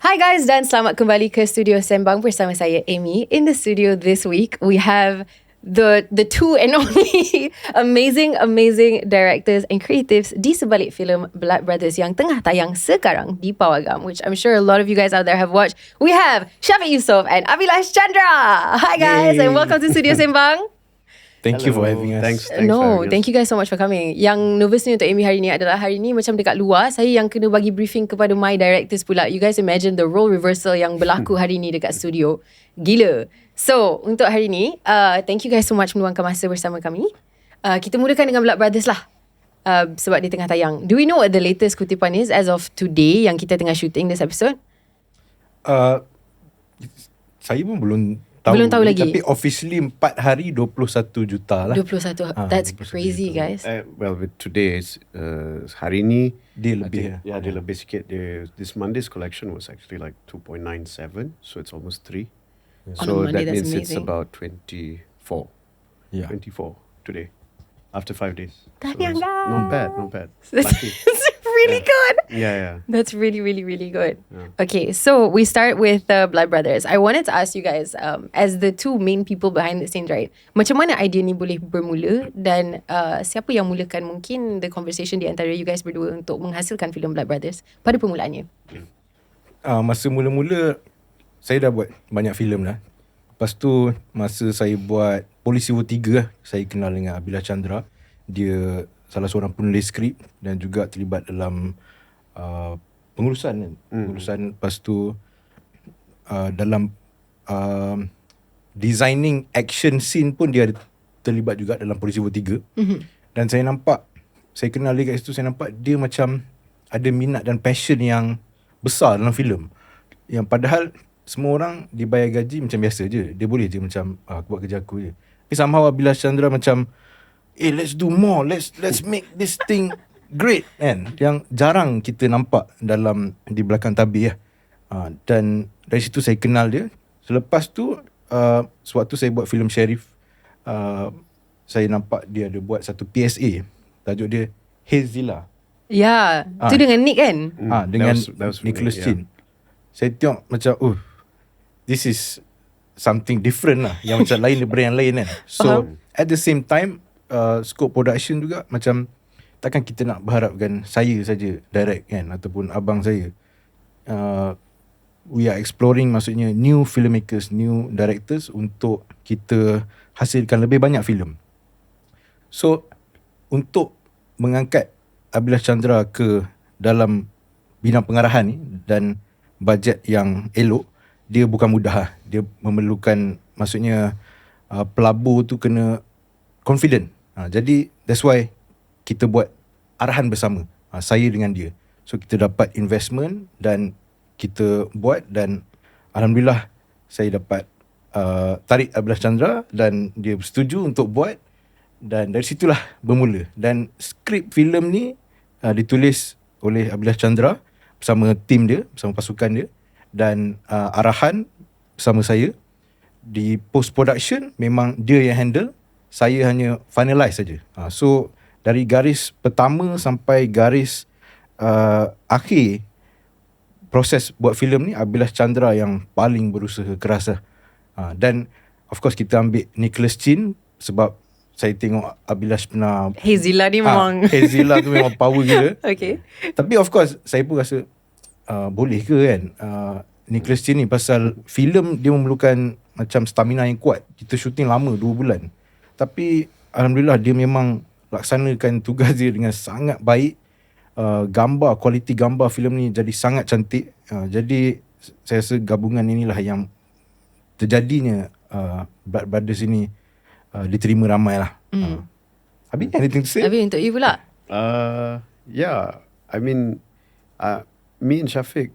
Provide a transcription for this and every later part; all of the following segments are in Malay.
Hi guys dan selamat kembali ke studio Sembang bersama saya Amy. In the studio this week we have the two and only amazing directors and creatives di sebalik filem Blood Brothers yang tengah tayang sekarang di Pawagam, which I'm sure a lot of you guys out there have watched. We have Syafiq Yusof and Abhilash Chandra. Hi guys. Yay. And welcome to studio Sembang. Thank you for having us. Thanks Thank you guys so much for coming. Yang nervous ni untuk Amy hari ni adalah hari ni macam dekat luar, saya yang kena bagi briefing kepada my directors pula. You guys imagine the role reversal yang berlaku hari ni dekat studio. Gila. So, untuk hari ni, thank you guys so much meluangkan masa bersama kami. Kita mulakan dengan Blood Brothers lah. Sebab dia tengah tayang. Do we know what the latest kutipan is as of today yang kita tengah shooting this episode? Saya pun belum tahu lagi. Tapi officially 4 hari 21 juta lah. 21. That's 21 crazy juta. Guys. Well, with today's hari ni dia lebih. Dia lebih sikit. This Monday's collection was actually like 2.97, so it's almost 3. Yeah. So Monday, that means amazing. it's about 24. Yeah. 24 today. After 5 days. So not bad. It's really good. Yeah. That's really good. Yeah. Okay, so we start with Blood Brothers. I wanted to ask you guys, as the two main people behind the scenes, right? Macam mana idea ni boleh bermula dan siapa yang mulakan mungkin the conversation di antara you guys berdua untuk menghasilkan filem Blood Brothers pada permulaannya? Masa mula-mula saya dah buat banyak filem lah. Lepas tu masa saya buat Polisi Wo 3 lah, saya kenal dengan Abhilash Chandra. Dia salah seorang penulis skrip dan juga terlibat dalam pengurusan kan. Pengurusan, lepas tu dalam designing action scene pun dia terlibat juga dalam Polisi Wo 3. Dan saya kenal dia kat situ, saya nampak dia macam ada minat dan passion yang besar dalam filem. Yang padahal semua orang dibayar gaji macam biasa je. Dia boleh je macam aku buat kerja aku je. Tapi somehow Abhilash Chandra macam let's do more, let's make this thing great kan, yang jarang kita nampak di belakang tabir dan dari situ saya kenal dia. Selepas tu sewaktu saya buat filem Sheriff, saya nampak dia ada buat satu PSA, tajuk dia 𝙁𝙊𝙇𝙇. Ya, tu dengan Nick kan? Dengan Nicholas Chin. Saya tengok macam this is something different lah, yang macam lain daripada yang lain kan. So at the same time scope production juga macam takkan kita nak berharapkan saya saja direct kan, ataupun abang saya. We are exploring, maksudnya new filmmakers, new directors untuk kita hasilkan lebih banyak filem. So untuk mengangkat Abhilash Chandra ke dalam bidang pengarahan ni dan bajet yang elok, dia bukan mudah lah. Dia memerlukan, maksudnya pelabur tu kena confident. Jadi that's why kita buat arahan bersama, saya dengan dia. So kita dapat investment dan kita buat, dan alhamdulillah saya dapat tarik Abhilash Chandra dan dia bersetuju untuk buat, dan dari situlah bermula. Dan skrip filem ni ditulis oleh Abhilash Chandra bersama tim dia, bersama pasukan dia, dan arahan bersama saya. Di post production memang dia yang handle, saya hanya finalize saja. So dari garis pertama sampai garis akhir proses buat filem ni, Abhilash Chandra yang paling berusaha keras lah. Dan of course kita ambil Nicholas Chin sebab saya tengok Abhilash pernah 𝙁𝙊𝙇𝙇 ni memang 𝙁𝙊𝙇 tu memang power gila. Okay. Tapi of course saya pun rasa boleh ke kan Nicholas Chin ni, pasal filem dia memerlukan macam stamina yang kuat. Kita syuting lama 2 bulan. Tapi alhamdulillah dia memang laksanakan tugas dia dengan sangat baik. Kualiti gambar filem ni jadi sangat cantik. Jadi saya rasa gabungan inilah yang terjadinya Blood Brothers ini diterima ramai lah. Abi, anything to say? Abi, untuk you pula? Yeah, I mean me and Syafiq,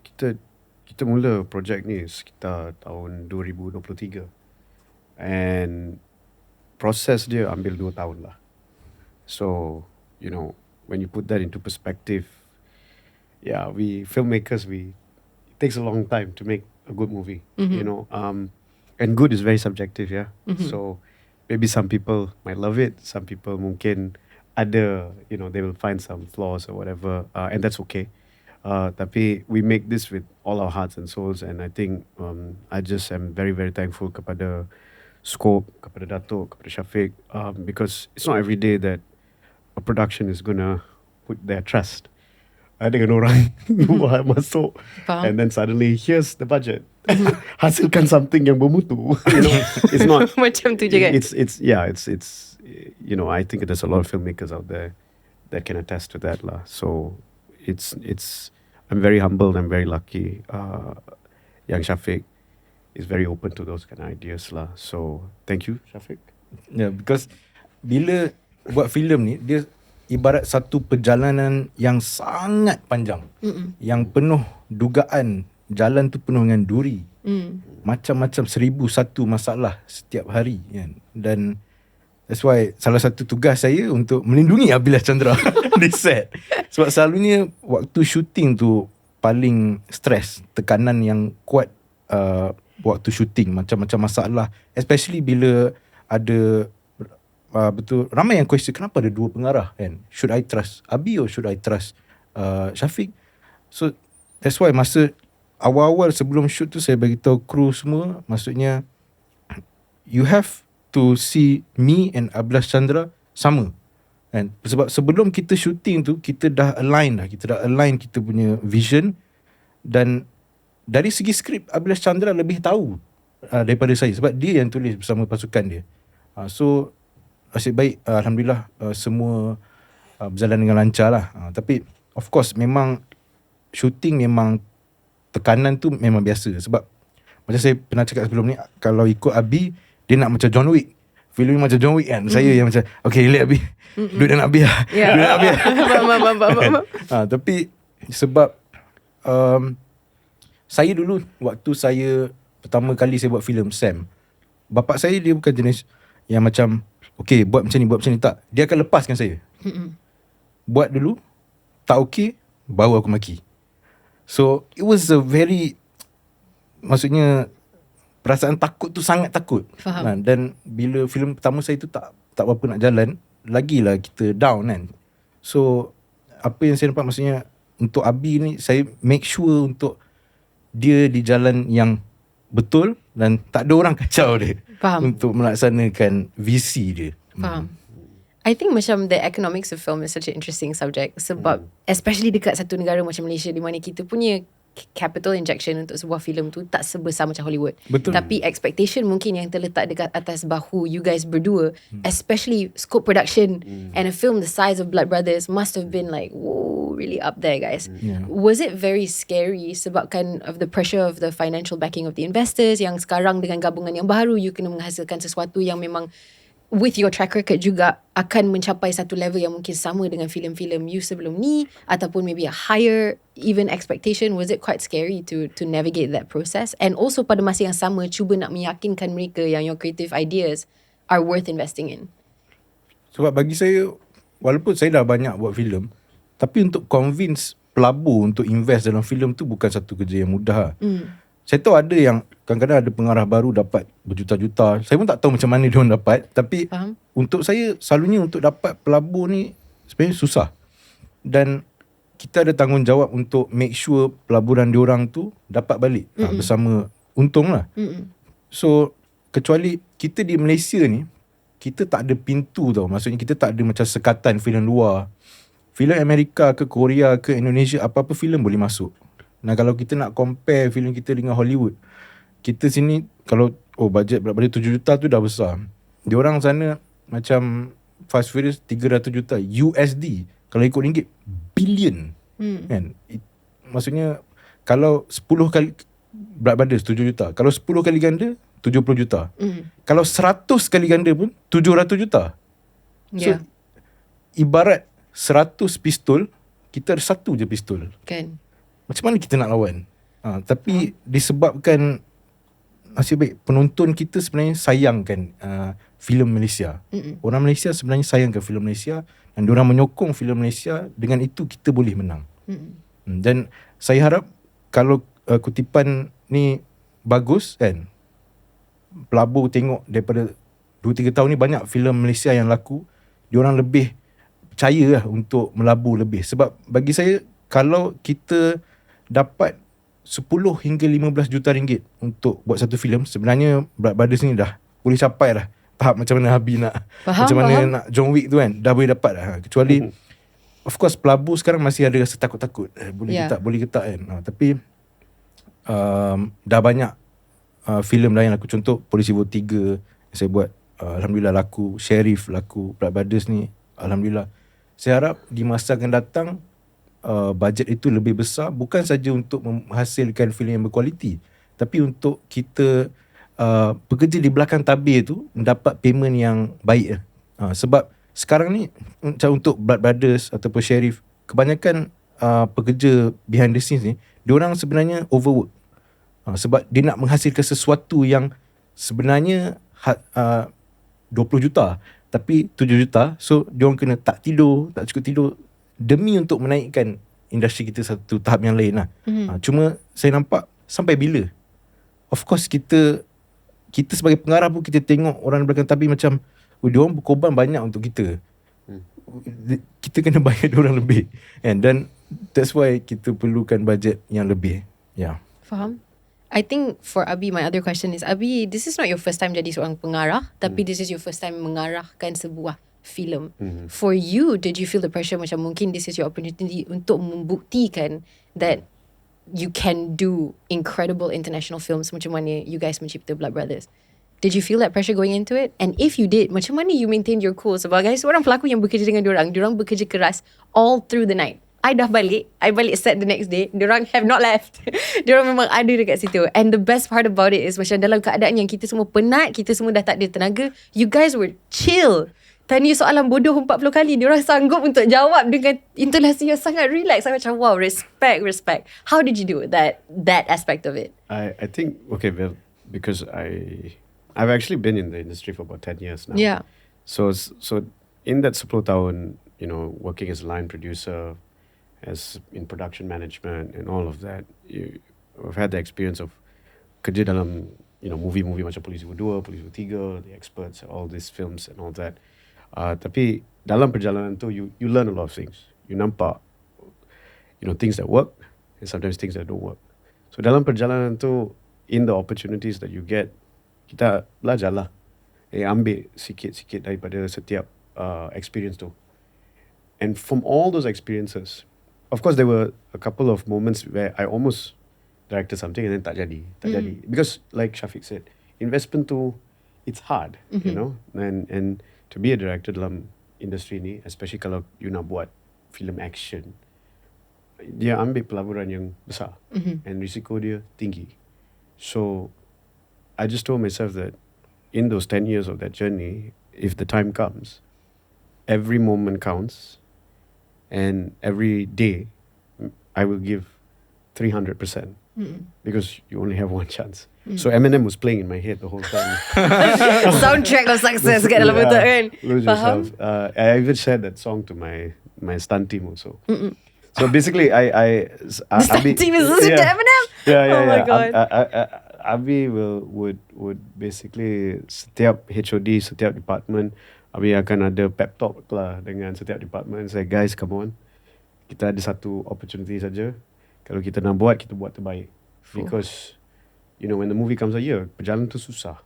kita mula projek ni sekitar tahun 2023, and proses dia ambil 2 tahun lah. So you know, when you put that into perspective, yeah, we filmmakers, it takes a long time to make a good movie. You know, and good is very subjective, yeah. So maybe some people might love it, some people mungkin ada, you know, they will find some flaws or whatever, and that's okay. Tapi we make this with all our hearts and souls, and I think I just am very very thankful kepada Scope, kepada Datuk, kepada Syafiq, because it's not every day that a production is gonna put their trust dengan orang luar masuk, and then suddenly here's the budget, hasilkan something yang bermutu. It's not Macam tu je kan? it's I think there's a lot of filmmakers out there that can attest to that lah. So it's I'm very humbled, I'm very lucky. Yang Syafiq is very open to those kind of ideas lah. So thank you Syafiq. Yeah, because bila buat filem ni, dia ibarat satu perjalanan yang sangat panjang, yang penuh dugaan. Jalan tu penuh dengan duri, macam-macam 1001 masalah setiap hari kan. Dan that's why salah satu tugas saya untuk melindungi Abhilash Chandra di set. Sebab selalunya waktu syuting tu paling stres, tekanan yang kuat waktu syuting, macam-macam masalah, especially bila ada betul ramai yang question kenapa ada dua pengarah kan, should I trust Abi or should I trust Syafiq. So that's why masa awal-awal sebelum shoot tu saya bagi tahu kru semua, maksudnya you have to see me and Abhilash Chandra sama kan. Sebab sebelum kita shooting tu kita dah align kita punya vision. Dan dari segi skrip Abhilash Chandra lebih tahu daripada saya, sebab dia yang tulis bersama pasukan dia. So nasib baik, alhamdulillah, semua berjalan dengan lancar lah. Tapi of course memang shooting memang tekanan tu memang biasa. Sebab macam saya pernah cakap sebelum ni, kalau ikut Abi, dia nak macam John Wick, filem macam John Wick kan. Saya yang macam okay relax Abi, duit dah nak habis lah, duit dah nak habis lah. Tapi sebab saya dulu waktu saya pertama kali saya buat filem Sam, bapak saya dia bukan jenis yang macam okay buat macam ni tak. Dia akan lepaskan saya. Buat dulu, tak okay, baru aku maki. So it was a very, maksudnya perasaan takut tu sangat takut. Faham. Dan bila filem pertama saya tu tak berapa nak jalan, lagilah kita down kan. So apa yang saya nampak, maksudnya untuk Abi ni saya make sure untuk dia di jalan yang betul dan tak ada orang kacau dia. Faham. Untuk melaksanakan visi dia. Faham. I think macam the economics of film is such an interesting subject. Sebab especially dekat satu negara macam Malaysia, di mana kita punya capital injection untuk sebuah filem tu tak sebesar macam Hollywood. Betul. Tapi expectation mungkin yang terletak dekat atas bahu you guys berdua, especially scope production and a film the size of Blood Brothers must have been like, whoa, really up there guys. Was it very scary sebabkan of the pressure of the financial backing of the investors, yang sekarang dengan gabungan yang baru you kena menghasilkan sesuatu yang memang with your track record juga akan mencapai satu level yang mungkin sama dengan filem-filem you sebelum ni, ataupun maybe a higher even expectation? Was it quite scary to navigate that process? And also pada masa yang sama cuba nak meyakinkan mereka yang your creative ideas are worth investing in. Sebab bagi saya, walaupun saya dah banyak buat filem, tapi untuk convince pelabur untuk invest dalam filem tu bukan satu kerja yang mudah. Saya tahu ada yang kadang-kadang ada pengarah baru dapat berjuta-juta. Saya pun tak tahu macam mana dia orang dapat. Tapi untuk saya, selalunya untuk dapat pelabur ni sebenarnya susah. Dan kita ada tanggungjawab untuk make sure pelaburan diorang tu dapat balik bersama untung lah. So kecuali kita di Malaysia ni, kita tak ada pintu tau. Maksudnya kita tak ada macam sekatan filem luar. Filem Amerika ke Korea ke Indonesia, apa-apa filem boleh masuk. Nah kalau kita nak compare filem kita dengan Hollywood, kita sini kalau bajet berapa 7 juta tu dah besar. Diorang sana macam Fast Furious 300 juta USD. Kalau ikut ringgit, billion. Kan? Maksudnya kalau 10 kali Blood Brothers 7 juta. Kalau 10 kali ganda 70 juta. Kalau 100 kali ganda pun 700 juta. So ibarat 100 pistol, kita ada satu je pistol. Kan? Macam mana kita nak lawan? Tapi disebabkan nasib baik penonton kita sebenarnya sayangkan filem Malaysia. Orang Malaysia sebenarnya sayangkan filem Malaysia dan diorang menyokong filem Malaysia. Dengan itu kita boleh menang. Dan saya harap kalau kutipan ni bagus kan, pelabur tengok daripada 2-3 tahun ni banyak filem Malaysia yang laku, diorang lebih percaya lah untuk melabur lebih. Sebab bagi saya kalau kita dapat 10 hingga 15 juta ringgit untuk buat satu filem, sebenarnya Brothers ni dah boleh capai dah tahap macam mana Habib nak, macam mana nak John Wick tu kan, dah boleh dapat dah. Kecuali of course pelabur sekarang masih ada rasa takut-takut, boleh ke tak, boleh ke tak kan. Tapi dah banyak filem lain aku, contoh Polisi Vote 3 saya buat, alhamdulillah laku. Sheriff laku. Brothers ni alhamdulillah. Saya harap di masa akan datang bajet itu lebih besar, bukan saja untuk menghasilkan filem yang berkualiti, tapi untuk kita bekerja di belakang tabir tu mendapat payment yang baik. Sebab sekarang ni macam untuk Brothers ataupun Sheriff, kebanyakan pekerja behind the scenes ni, diorang sebenarnya overwork. Sebab dia nak menghasilkan sesuatu yang sebenarnya 20 juta tapi 7 juta. So diorang kena tak tidur, tak cukup tidur demi untuk menaikkan industri kita satu tahap yang lain lah. Cuma saya nampak sampai bila. Of course kita sebagai pengarah pun kita tengok orang belakang tabir macam diorang berkorban banyak untuk kita. Kita kena bayar diorang lebih. Dan that's why kita perlukan bajet yang lebih. Faham? I think for Abi, my other question is, Abi, this is not your first time jadi seorang pengarah, tapi this is your first time mengarahkan sebuah filem. For you, did you feel the pressure macam mungkin this is your opportunity untuk membuktikan that you can do incredible international films macam mana you guys mencipta Blood Brothers? Did you feel that pressure going into it? And if you did, macam mana you maintain your cool sebagai seorang pelakon yang bekerja dengan diorang bekerja keras all through the night. I balik set the next day, diorang have not left. Diorang memang ada dekat situ. And the best part about it is macam dalam keadaan yang kita semua penat, kita semua dah tak ada tenaga, you guys were chill. Tanya soalan bodoh 40 kali, diorang sanggup untuk jawab dengan intonasi yang sangat relax. Saya macam wow, respect. How did you do that aspect of it? I think, okay, well, because I've actually been in the industry for about 10 years now. Yeah. So in that 10 tahun, working as a line producer, as in production management and all of that, I've had the experience of kerja dalam movie macam Polisi Vote 2, Polisi Vote 3, The Experts, all these films and all that. Tapi dalam perjalanan tu you learn a lot of things. You nampak things that work and sometimes things that don't work. So dalam perjalanan tu, in the opportunities that you get, kita belajar lah, ambil sikit-sikit daripada setiap experience tu. And from all those experiences, of course there were a couple of moments where I almost directed something and then tak jadi. Because like Syafiq said, investment tu, it's hard, and to be a director dalam industri ni, especially kalau you nak buat film action, dia ambil pelaburan yang besar, and risiko dia tinggi. So I just told myself that in those 10 years of that journey, if the time comes, every moment counts, and every day I will give 300%, because you only have one chance. So Eminem was playing in my head the whole time. Soundtrack of success kat dalam betul kan? Lose yourself. I even shared that song to my stunt team also. So basically I stunt team is listening to Eminem? Yeah. Oh my God. Abi would basically setiap HOD, setiap department, Abi akan ada pep talk lah dengan setiap department. Say, guys, come on, kita ada satu opportunity saja. Kalau kita nak buat, kita buat terbaik. Because when the movie comes out, perjalanan tu susah,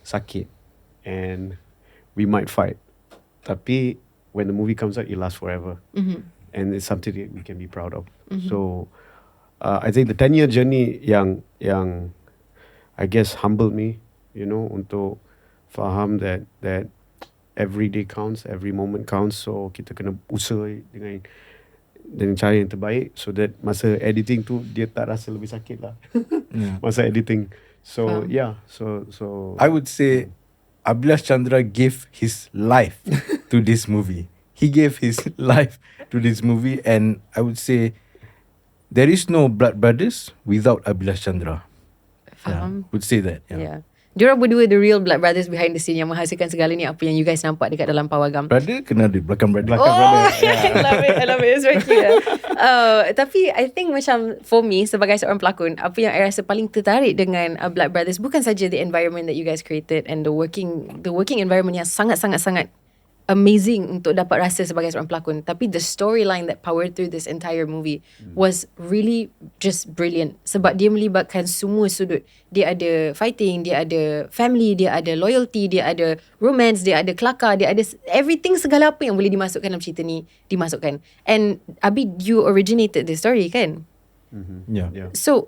sakit, and we might fight. Tapi when the movie comes out, it lasts forever, and it's something that we can be proud of. So I think the 10-year journey yang I guess humbled me, untuk faham that every day counts, every moment counts. So kita kena usaha dengan cara yang terbaik, so that masa editing tu dia tak rasa lebih sakit lah. Masa editing. So so I would say Abhilash Chandra gave his life to this movie. He gave his life to this movie, and I would say there is no Blood Brothers without Abhilash Chandra. Faham? Would say that. Yeah. Diorang berdua the real Blood Brothers behind the scene yang menghasilkan segala ni apa yang you guys nampak dekat dalam pawagam. Brother kena ada belakang brother. I love it. It's very cute. Tapi I think macam for me sebagai seorang pelakon, apa yang I rasa paling tertarik dengan Blood Brothers bukan saja the environment that you guys created and the working environment yang sangat amazing untuk dapat rasa sebagai seorang pelakon. Tapi the storyline that powered through this entire movie was really just brilliant. Sebab dia melibatkan semua sudut. Dia ada fighting, dia ada family, dia ada loyalty, dia ada romance, dia ada kelakar, dia ada everything, segala apa yang boleh dimasukkan dalam cerita ni dimasukkan. And Abi, you originated this story kan? Yeah. So,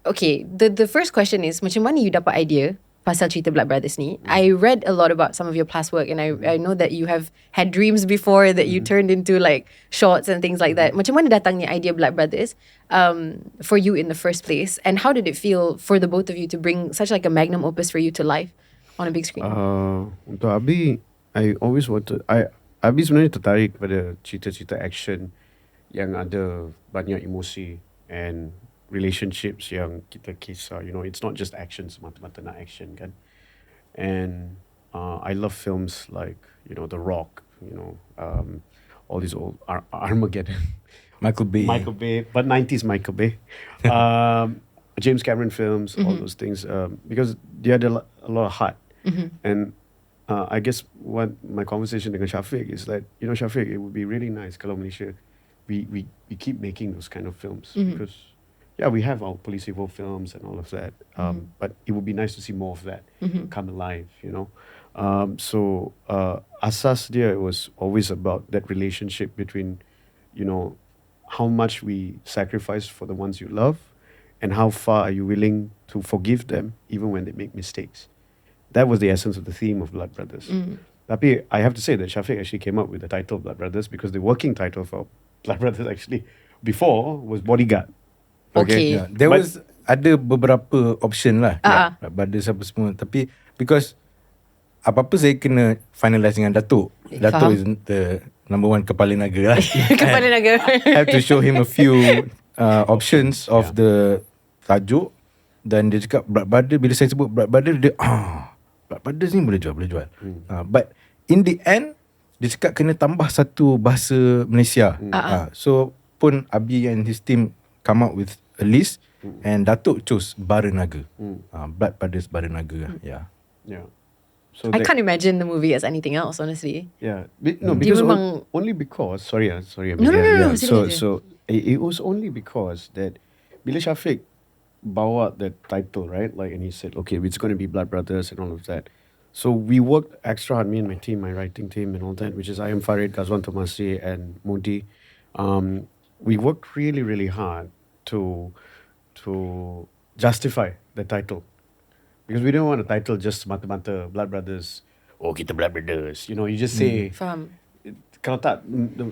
okay, the first question is, macam mana you dapat idea pasal cerita Blood Brothers ni? I read a lot about some of your past work, and I know that you have had dreams before that you turned into like shorts and things like that. Macam mana datangnya idea Blood Brothers for you in the first place, and how did it feel for the both of you to bring such like a magnum opus for you to life on a big screen? Untuk Abi, I always wanted, Abi sebenarnya tertarik pada cerita-cerita action yang ada banyak emosi and relationships yang kita kisah. You know, it's not just action semata-mata nak action kan. And I love films like, you know, The Rock, you know, all these old Armageddon, Michael Bay, but 90s Michael Bay, James Cameron films, all those things, because they had a lot of heart. And I guess what my conversation dengan Syafiq is that, you know, Syafiq, it would be really nice kalau Malaysia we keep making those kind of films, because yeah, we have our police evil films and all of that, but it would be nice to see more of that come alive, you know. So asas dia was always about that relationship between, you know, how much we sacrifice for the ones you love, and how far are you willing to forgive them even when they make mistakes. That was the essence of the theme of Blood Brothers. Tapi I have to say that Syafiq actually came up with the title Blood Brothers because the working title for Blood Brothers actually before was Bodyguard. Okay. Yeah, there was ada beberapa option lah, Brothers apa semua. Tapi because apa-apa saya kena finalize dengan Datuk. Datuk is the number one kepala naga lah. Kepala naga. I have to show him a few options of the tajuk. Dan dia cakap Blood Brothers. Bila saya sebut Blood Brothers, dia Blood Brothers ni boleh jual. But in the end, dia cakap kena tambah satu bahasa Malaysia. So pun Abi and his team come up with a list, and Datuk chose Bara Naga. Blood Brothers Bara Naga. Yeah. So I can't imagine the movie as anything else, honestly. Yeah, because only because sorry, No. So it was only because that bila Syafiq bawa that title, right? Like, and he said, okay, it's going to be Blood Brothers and all of that. So we worked extra hard, me and my team, my writing team and all that, which is I am Farid, Kazwan Tomasi and Mudi. We worked really, really hard to justify the title, because we didn't want a title just mata-mata Blood Brothers. Oh, kita Blood Brothers. You know, you just say. Faham. Kalau tak,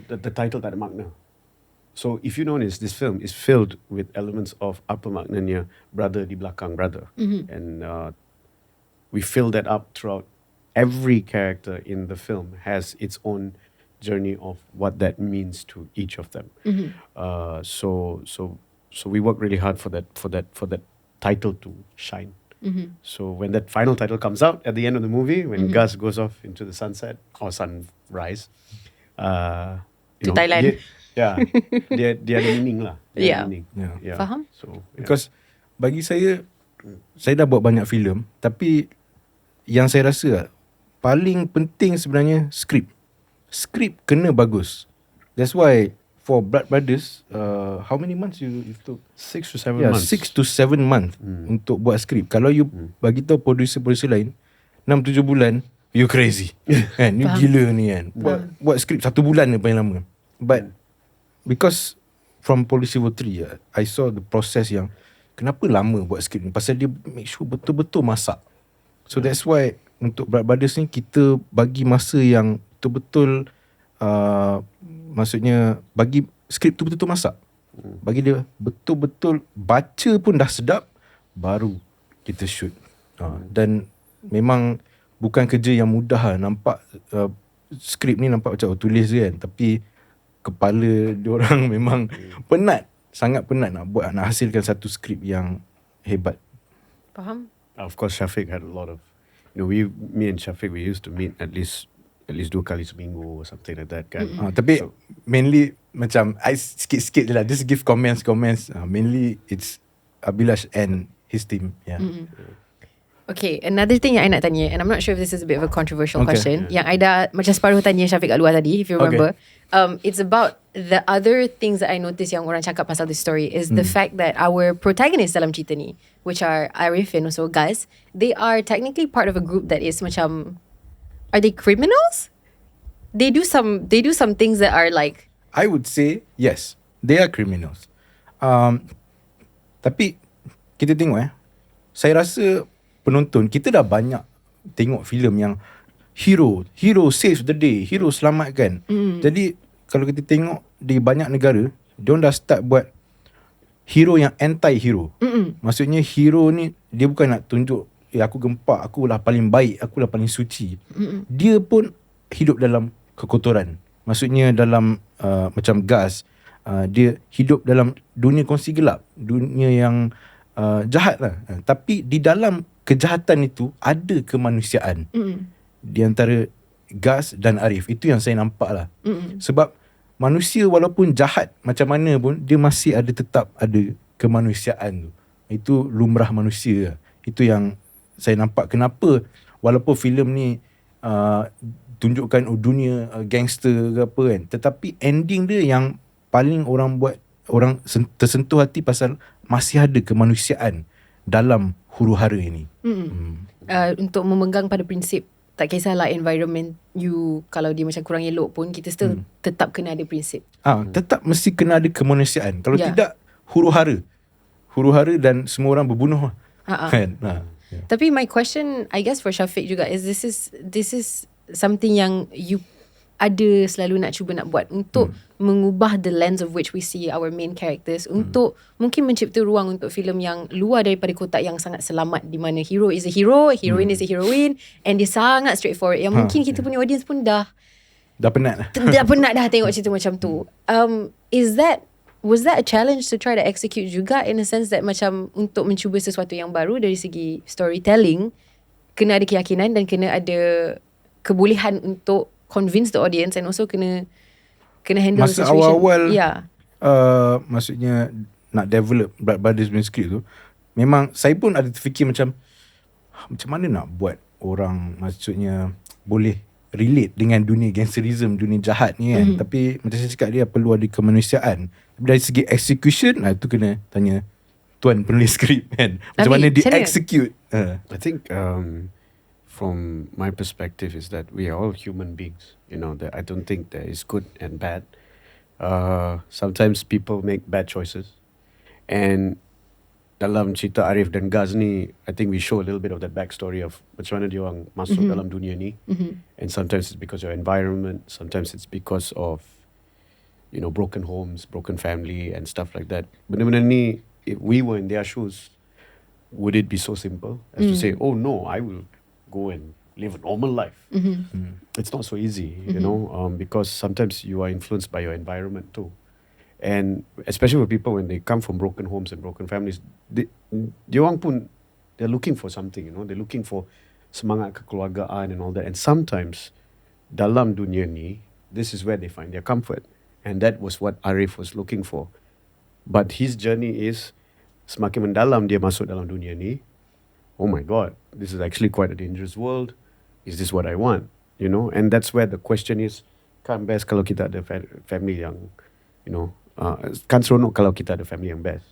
the title tak ada makna. So if you notice, this film is filled with elements of apa maknanya brother di belakang brother, and we fill that up throughout. Every character in the film has its own journey of what that means to each of them. So we work really hard for that title to shine. So when that final title comes out at the end of the movie, when Gus goes off into the sunset or sunrise, to Thailand. Dia ada meaning lah. Meaning. Faham? So because bagi saya dah buat banyak filem, tapi yang saya rasa paling penting sebenarnya skrip. Skrip kena bagus. That's why for Blood Brothers, how many months you took? 6 to 7 months. 6 to 7 months untuk buat skrip. Kalau you bagi tahu producer lain 6-7 bulan, you crazy. Kan? You gila ni kan. Buat skrip 1 bulan ni paling lama. But because from Police Civil 3, I saw the process yang kenapa lama buat skrip ni. Pasal dia make sure betul-betul masak. So that's why untuk Blood Brothers ni kita bagi masa yang betul-betul maksudnya bagi skrip tu betul-betul masak. Bagi dia betul-betul baca pun dah sedap, baru kita shoot. Dan memang bukan kerja yang mudah lah. Nampak skrip ni nampak macam tulis je kan, tapi kepala diorang memang penat, sangat penat nak hasilkan satu skrip yang hebat. Faham? Of course, Syafiq had a lot of, you know, me and Syafiq, we used to meet at least 2 kali seminggu or something like that kan. Tapi mainly macam I sikit-sikit je lah, just give comments. Mainly it's Abhilash and his team. Okay, another thing yang I nak tanya, and I'm not sure if this is a bit of a controversial Okay. question, yang I dah macam separuh tanya Syafiq kat luar tadi, if you remember. It's about the other things that I noticed yang orang cakap pasal this story is the fact that our protagonists dalam cerita ni, which are Arif and also Gus, they are technically part of a group that is macam, are they criminals? They do some things that are like, I would say yes, they are criminals. Tapi kita tengok saya rasa penonton kita dah banyak tengok filem yang hero saves the day, hero selamatkan. Jadi kalau kita tengok di banyak negara, diorang dah start buat hero yang anti-hero. Maksudnya hero ni dia bukan nak tunjuk aku gempak, aku lah paling baik, aku lah paling suci. Dia pun hidup dalam kekotoran. Maksudnya dalam macam Gas, dia hidup dalam dunia kongsi gelap, dunia yang jahat lah. Tapi di dalam kejahatan itu ada kemanusiaan. Di antara Gas dan Arif, itu yang saya nampak lah. Sebab manusia walaupun jahat macam mana pun, dia masih ada, tetap ada kemanusiaan tu. Itu lumrah manusia. Itu yang saya nampak kenapa walaupun filem ni tunjukkan dunia gangster ke apa kan, tetapi ending dia yang paling orang tersentuh hati pasal masih ada kemanusiaan dalam huru-hara ini. Untuk memegang pada prinsip, tak kisahlah environment you, kalau dia macam kurang elok pun, kita still tetap kena ada prinsip. Tetap mesti kena ada kemanusiaan. Kalau tidak, huru-hara dan semua orang berbunuh kan. Tapi my question, I guess for Syafiq juga, is this is something yang you ada selalu nak cuba nak buat untuk mengubah the lens of which we see our main characters, untuk mungkin mencipta ruang untuk filem yang luar daripada kotak yang sangat selamat, di mana hero is a hero, heroine is a heroine, and dia sangat straightforward yang mungkin kita punya audience pun dah penat dah tengok cerita macam tu. Was that a challenge to try to execute juga, in a sense that macam untuk mencuba sesuatu yang baru dari segi storytelling, kena ada keyakinan dan kena ada kebolehan untuk convince the audience, and also kena handle masa the situation. awal-awal maksudnya nak develop Brothers punya script tu, memang saya pun ada terfikir macam mana nak buat orang maksudnya boleh relate dengan dunia gangsterism, dunia jahat ni kan. Tapi macam saya cakap, dia perlu ada kemanusiaan. Tapi dari segi execution, tu kena tanya tuan penulis skrip kan, macam mana dia execute. I think from my perspective is that we are all human beings. That I don't think there is good and bad. Sometimes people make bad choices, and dalam cerita Arif dan Gaz ni, I think we show a little bit of that backstory of macam mana dia orang masuk dalam dunia ni. And sometimes it's because of environment, sometimes it's because of broken homes, broken family and stuff like that. Benda-benda ni, if we were in their shoes, would it be so simple as to say, oh no, I will go and live a normal life? It's not so easy, because sometimes you are influenced by your environment too. And especially with people when they come from broken homes and broken families, dia orang pun, they're looking for something, they're looking for semangat kekeluargaan and all that. And sometimes dalam dunia ni, this is where they find their comfort, and that was what Arif was looking for. But his journey is semakin mendalam dia masuk dalam dunia ni, oh my God, this is actually quite a dangerous world. Is this what I want? And that's where the question is, kan best kalau kita ada family yang, kan seronok kalau kita ada family yang best,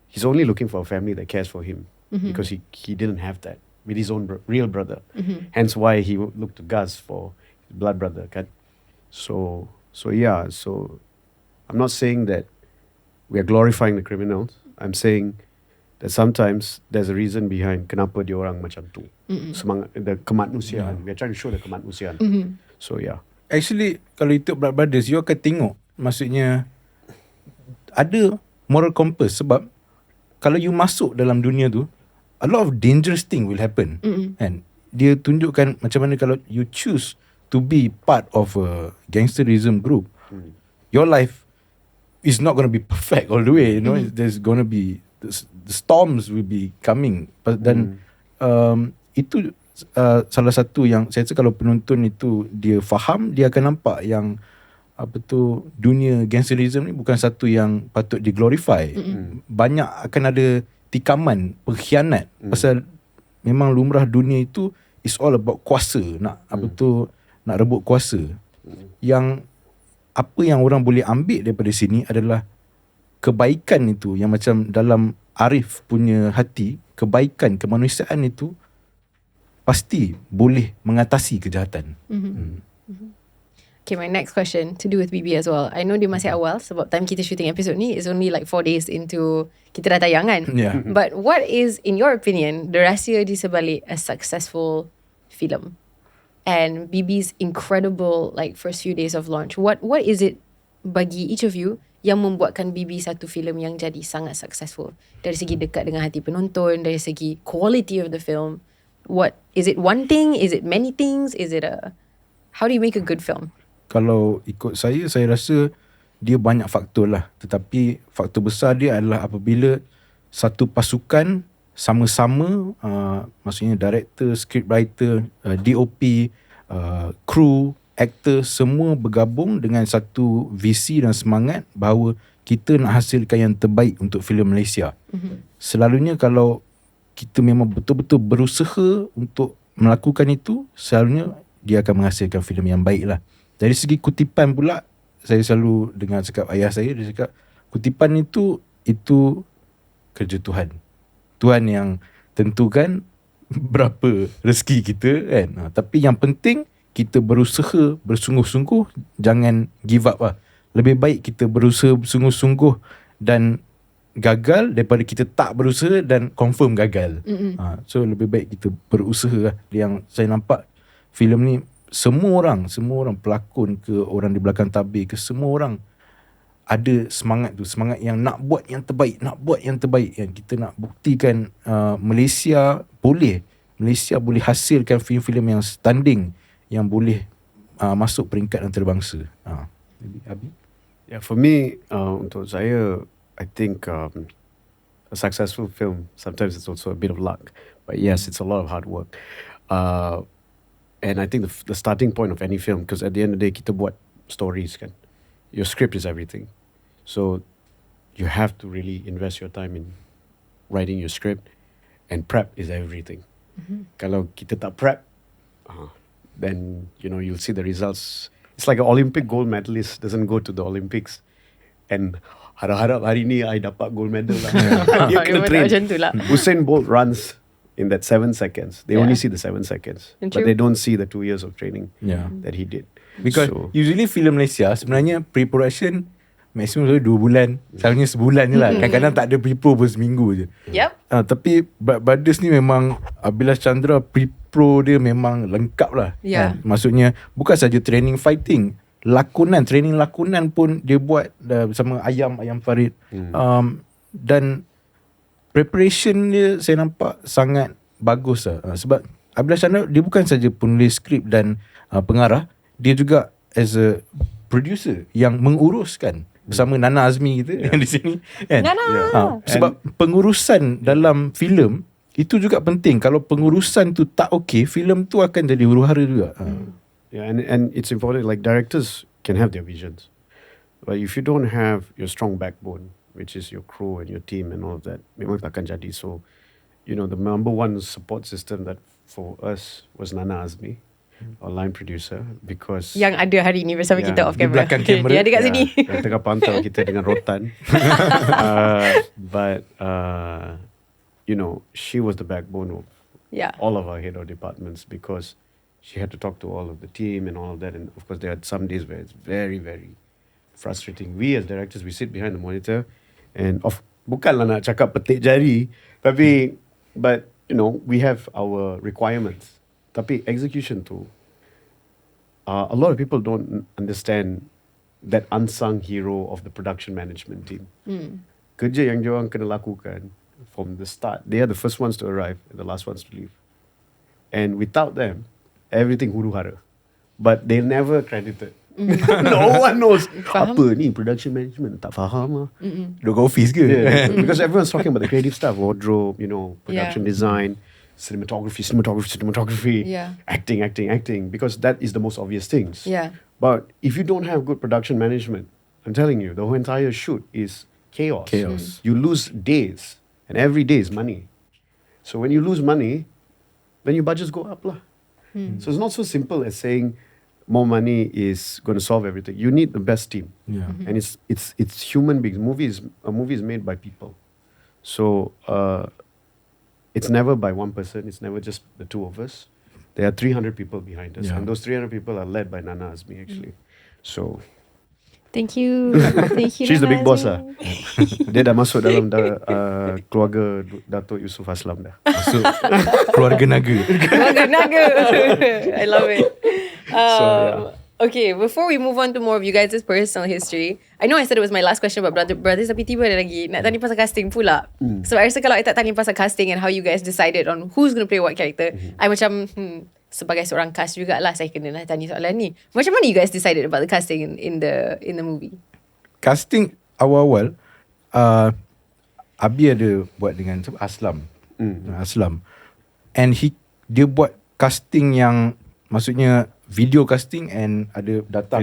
He's only looking for a family that cares for him, because he didn't have that with his own real brother. Hence why he looked to Gus for his blood brother, kan? So I'm not saying that we are glorifying the criminals. I'm saying that sometimes there's a reason behind kenapa dia orang macam tu. Semangat, the kemanusiaan. We are trying to show the kemanusiaan. So yeah. Actually, kalau itu Blood Brothers, you akan tengok, maksudnya ada moral compass. Sebab kalau you masuk dalam dunia tu, a lot of dangerous thing will happen. And dia tunjukkan macam mana kalau you choose to be part of a gangsterism group, your life is not going to be perfect all the way. There's going to be the storms will be coming. Dan itu salah satu yang saya rasa kalau penonton itu dia faham, dia akan nampak yang dunia gangsterism ni bukan satu yang patut diglorify. Banyak akan ada tikaman, pengkhianat, pasal memang lumrah dunia itu is all about kuasa, nak nak rebut kuasa. Yang apa yang orang boleh ambil daripada sini adalah kebaikan itu, yang macam dalam Arif punya hati, kebaikan, kemanusiaan itu pasti boleh mengatasi kejahatan. Okay, my next question to do with BB as well. I know dia masih awal sebab time kita shooting episode ni is only like 4 days into kita dah tayang kan. Yeah. But what is, in your opinion, the rahsia di sebalik a successful film? And BB's incredible like first few days of launch. What is it bagi each of you yang membuatkan BB satu filem yang jadi sangat successful? Dari segi dekat dengan hati penonton, dari segi quality of the film. What is it, one thing? Is it many things? Is it how do you make a good film? Kalau ikut saya rasa dia banyak faktor lah. Tetapi faktor besar dia adalah apabila satu pasukan sama-sama, maksudnya director, scriptwriter, DOP, kru, aktor, semua bergabung dengan satu visi dan semangat bahawa kita nak hasilkan yang terbaik untuk filem Malaysia. Selalunya kalau kita memang betul-betul berusaha untuk melakukan itu, selalunya dia akan menghasilkan filem yang baik lah. Dari segi kutipan pula, saya selalu dengar cakap ayah saya, dia cakap kutipan itu kerja Tuhan. Tuhan yang tentukan berapa rezeki kita kan. Tapi yang penting kita berusaha bersungguh-sungguh, jangan give up lah. Lebih baik kita berusaha bersungguh-sungguh dan gagal daripada kita tak berusaha dan confirm gagal. So lebih baik kita berusaha lah. Yang saya nampak filem ni, semua orang pelakon ke, orang di belakang tabir ke, semua orang ada semangat tu, semangat yang nak buat yang terbaik, yang kita nak buktikan Malaysia boleh hasilkan filem-filem yang standing, yang boleh masuk peringkat antarabangsa. Abi? Yeah, for me, untuk saya, I think a successful film sometimes it's also a bit of luck, but yes, it's a lot of hard work. And I think the starting point of any film, because at the end of the day kita buat stories kan, your script is everything, so you have to really invest your time in writing your script, and prep is everything. Kalau kita tak prep, then you'll see the results. It's like an Olympic gold medalist doesn't go to the Olympics and harap-harap hari ni I dapat gold medal lah. Dia kena train. Macam tu lah. Usain Bolt runs in that 7 seconds. They only see the 7 seconds. And But true. they don't see the 2 years of training that he did. Because usually filem Malaysia sebenarnya pre-production maksimum 2 bulan, selalunya sebulan je lah. Kadang-kadang tak ada pre-pro pun seminggu je. Yep. Tapi Brothers ni memang Abhilash Chandra pre-pro dia memang lengkap lah. Yeah. Maksudnya bukan saja training fighting, training lakonan pun dia buat bersama Ayam Farid. Dan preparation dia saya nampak sangat bagus lah. Sebab Abhilash Chandra dia bukan saja penulis skrip dan pengarah, dia juga as a producer yang menguruskan bersama Nana Azmi kita yang di sini kan. Nana. Sebab pengurusan dalam filem itu juga penting. Kalau pengurusan tu tak okey, filem tu akan jadi huru-hara juga. Yeah, and it's important, like directors can have their visions, but if you don't have your strong backbone, which is your crew and your team and all of that, memang takkan jadi. So, the number one support system that for us was Nana Azmi, our line producer, because Yang ada hari ni bersama kita off di camera. belakang kamera. Dia ada kat sini. yang tengah pantau kita dengan rotan. But she was the backbone of Yeah. all of our head of departments, because she had to talk to all of the team and all of that. And of course, there are some days where it's very, very frustrating. We as directors, we sit behind the monitor and bukanlah nak cakap petik jari, tapi but we have our requirements. Tapi execution tu, a lot of people don't understand that unsung hero of the production management team. Kerja yang diorang kena lakukan from the start. They are the first ones to arrive and the last ones to leave. And without them, everything huru-hara. But they're never credited. No one knows. Faham? Apa ni production management? Tak faham lah. Duduk kat office ke? Yeah, because everyone's talking about the creative stuff, wardrobe, production design, cinematography, acting, because that is the most obvious things. Yeah. But if you don't have good production management, I'm telling you, the whole entire shoot is chaos. Chaos. You lose days, and every day is money. So when you lose money, then your budgets go up lah. So it's not so simple as saying more money is going to solve everything. You need the best team. Yeah. And it's human beings. A movie is made by people. So it's never by one person. It's never just the two of us. There are 300 people behind us. Yeah. And those 300 people are led by Nana Azmi actually. So Thank you. Thank you. she's the big Nana boss Azmi. lah. Dia dah masuk dalam keluarga Datuk Yusof Aslam dah. Masuk keluarga naga. Naga. I love it. yeah. Okay, before we move on to more of you guys' personal history, I know I said it was my last question about brothers, tapi tiba ada lagi nak tanya pasal casting pula. So I rasa kalau I tak tanya pasal casting and how you guys decided on who's going to play what character, I macam sebagai seorang cast jugalah saya kena lah tanya soalan ni. Macam mana you guys decided about the casting in the movie? Casting awal-awal Abi ada buat dengan Aslam. Aslam. And dia buat casting yang maksudnya video casting and ada datang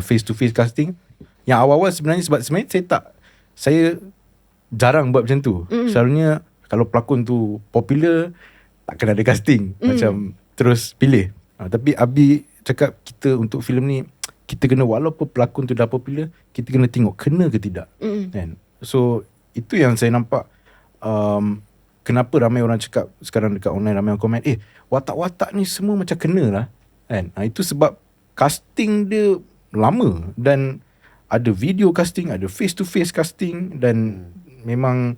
face to face casting. Yang awal-awal sebenarnya sebab saya jarang buat macam tu. Selalunya kalau pelakon tu popular takkan ada casting. Macam terus pilih. Tapi Abi cakap kita untuk filem ni kita kena walaupun pelakon tu dah popular, kita kena tengok kena ke tidak. Kan? So itu yang saya nampak kenapa ramai orang cakap sekarang dekat online ramai orang komen watak-watak ni semua macam kena lah kan. Itu sebab casting dia lama dan ada video casting, ada face to face casting dan memang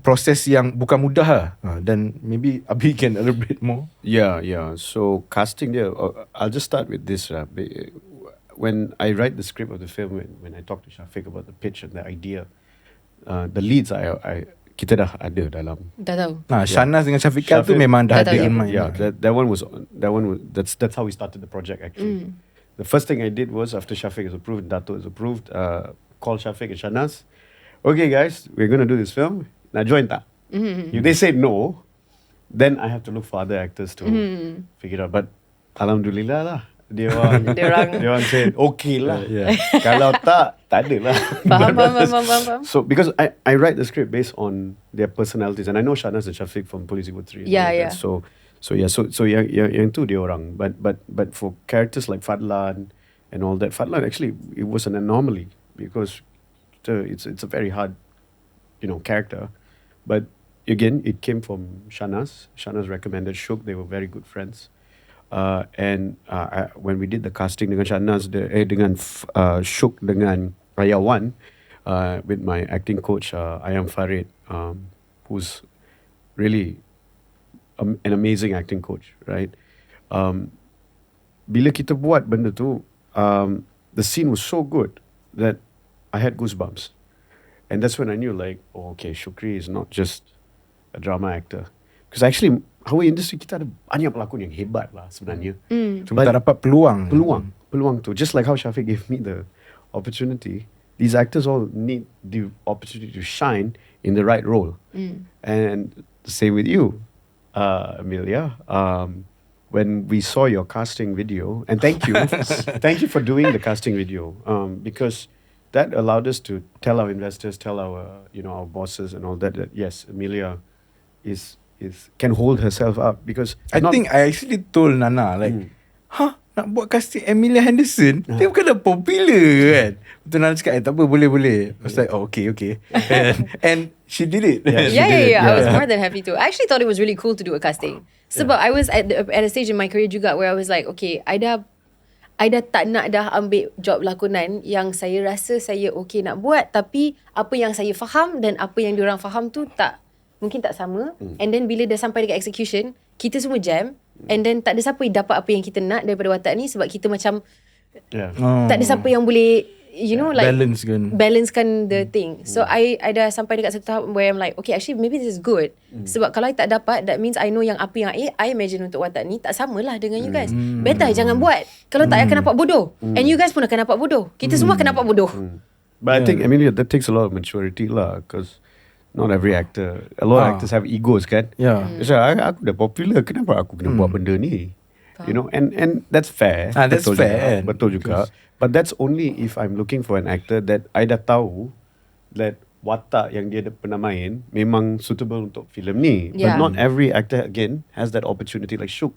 proses yang bukan mudah lah. Dan maybe Abi can elaborate more. Yeah. So casting dia, I'll just start with this. When I write the script of the film, when I talk to Syafiq about the pitch and the idea, the leads kita dah ada dalam. Dah tahu. Shahnaz dengan Syafiqah tu memang dah ada in mind. Yeah, that one was that's how we started the project actually. The first thing I did was after Syafiq is approved, Dato is approved, call Syafiq and Shahnaz. Okay guys, we're going to do this film. Nak join tak? If they say no, then I have to look for other actors to figure out. But Alhamdulillah lah. Dia orang say okay lah. Kalau tak ada lah. Faham. So because I write the script based on their personalities, and I know Shahnaz and Syafiq from Police Equal 3. Yeah. So yang tu dia orang. But for characters like Fadlan and all that, Fadlan actually it was an anomaly because it's a very hard, character. But again, it came from Shahnaz. Shahnaz recommended 𝙁𝙗. They were very good friends. And when we did the casting dengan Shahnaz, dengan 𝙁𝙗 dengan Ayah Wan, with my acting coach Ayam Farid, who's really an amazing acting coach, right? Bila kita buat benda tu, the scene was so good that I had goosebumps. And that's when I knew okay, Shukri is not just a drama actor. Because actually, our industry kita ada banyak pelakon yang hebat lah sebenarnya. Cuma tak dapat peluang. Peluang tu. Just like how Syafiq gave me the opportunity, these actors all need the opportunity to shine in the right role. And same with you, Amelia. When we saw your casting video, and thank you for doing the casting video, because that allowed us to tell our investors, tell our our bosses and all that yes, Amelia can hold herself up because I think I actually told Nana nak buat casting Amelia Henderson, dia bukan dah popular kan. Betul Nana cakap tak apa boleh. I was like okay. And she did it. Yeah. I was more than happy to. I actually thought it was really cool to do a casting. Sebab I was at a stage in my career juga where I was like, okay, I dah tak nak dah ambil job lakonan yang saya rasa saya okay nak buat, tapi apa yang saya faham dan apa yang diorang faham tu mungkin tak sama. And then bila dah sampai dekat execution, kita semua jam. And then tak ada siapa yang dapat apa yang kita nak daripada watak ni sebab kita macam tak ada siapa yang boleh balancekan the thing. So I dah sampai dekat satu tahap where I'm like, okay, actually maybe this is good. Sebab kalau I tak dapat, that means I know yang apa yang I imagine untuk watak ni tak samalah dengan you guys. Better jangan buat. Kalau tak, I akan nampak bodoh. And you guys pun akan nampak bodoh. Kita semua akan nampak bodoh. But I think, Amelia, that takes a lot of maturity lah, because not every actor, a lot of actors have egos kan. So aku dah popular, kenapa aku kena buat benda ni? And that's fair. That's fair. Betul juga. But that's only if I'm looking for an actor that I dah tahu that watak yang dia pernah main memang suitable untuk filem ni. Yeah. But not every actor again has that opportunity. Like Shook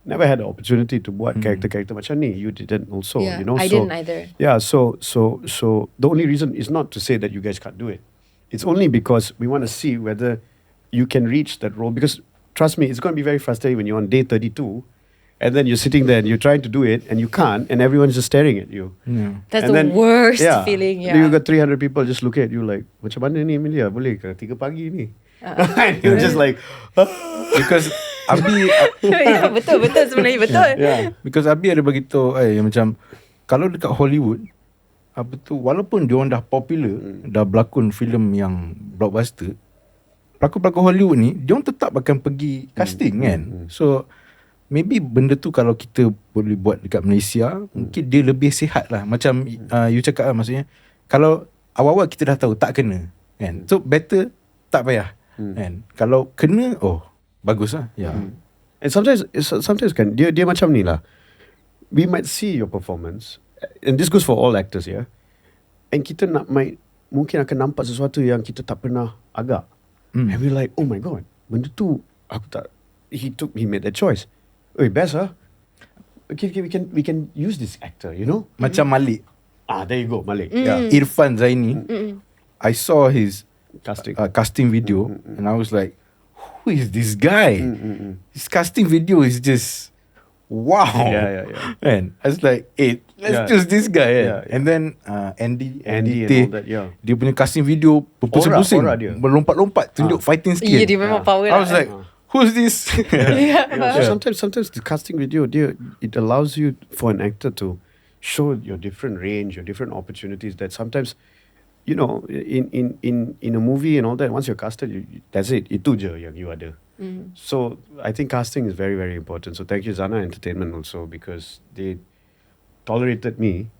never had the opportunity to buat character macam ni. You didn't also, Yeah, you know. I so, didn't either. Yeah, so the only reason is not to say that you guys can't do it. It's only because we want to see whether you can reach that role. Because trust me, it's going to be very frustrating when you're on day 32 and then you're sitting there and you're trying to do it and you can't and everyone's just staring at you. Yeah. That's And the then, worst feeling. Yeah. You got 300 people just look at you like, macam mana ni Amelia? Boleh ke 3 pagi ni? And you're just like, Because Abi Ya, betul sebenarnya betul. yeah. Because Abi ada beritahu yang macam kalau dekat Hollywood apa tu, walaupun diorang dah popular, dah berlakon filem yang blockbuster, pelakon-pelakon Hollywood ni diorang tetap akan pergi casting kan. So maybe benda tu kalau kita boleh buat dekat Malaysia, mungkin dia lebih sihat lah. Macam you cakap lah, maksudnya kalau awal-awal kita dah tahu tak kena kan, so better tak payah kan. Kalau kena, oh bagus lah. Yeah. And sometimes kan dia macam ni lah. We might see your performance, and this goes for all actors, yeah. And kita mungkin akan nampak sesuatu yang kita tak pernah agak. And we're like, oh my god, benda tu aku tak. He made that choice. Oh, best ah. Okay, we can use this actor, you know. Macam Malik. There you go, Malik. Yeah. Irfan Zaini. I saw his casting video and I was like, who is this guy? His casting video is just wow. Yeah. And I was like, hey, let's choose this guy. Yeah. And then Andy and Tay, all that, yeah. dia punya casting video berpusing-pusing, Aura dia. berlompat-lompat, tunjuk fighting skill. Ya, dia memang power I lah. was like, who's this? So sometimes the casting video, it allows you for an actor to show your different range, your different opportunities that sometimes, you know, in a movie and all that, once you're casted, that's it. Itu je yang you ada. So I think casting is very, very important. So thank you Zana Entertainment also, because they tolerated me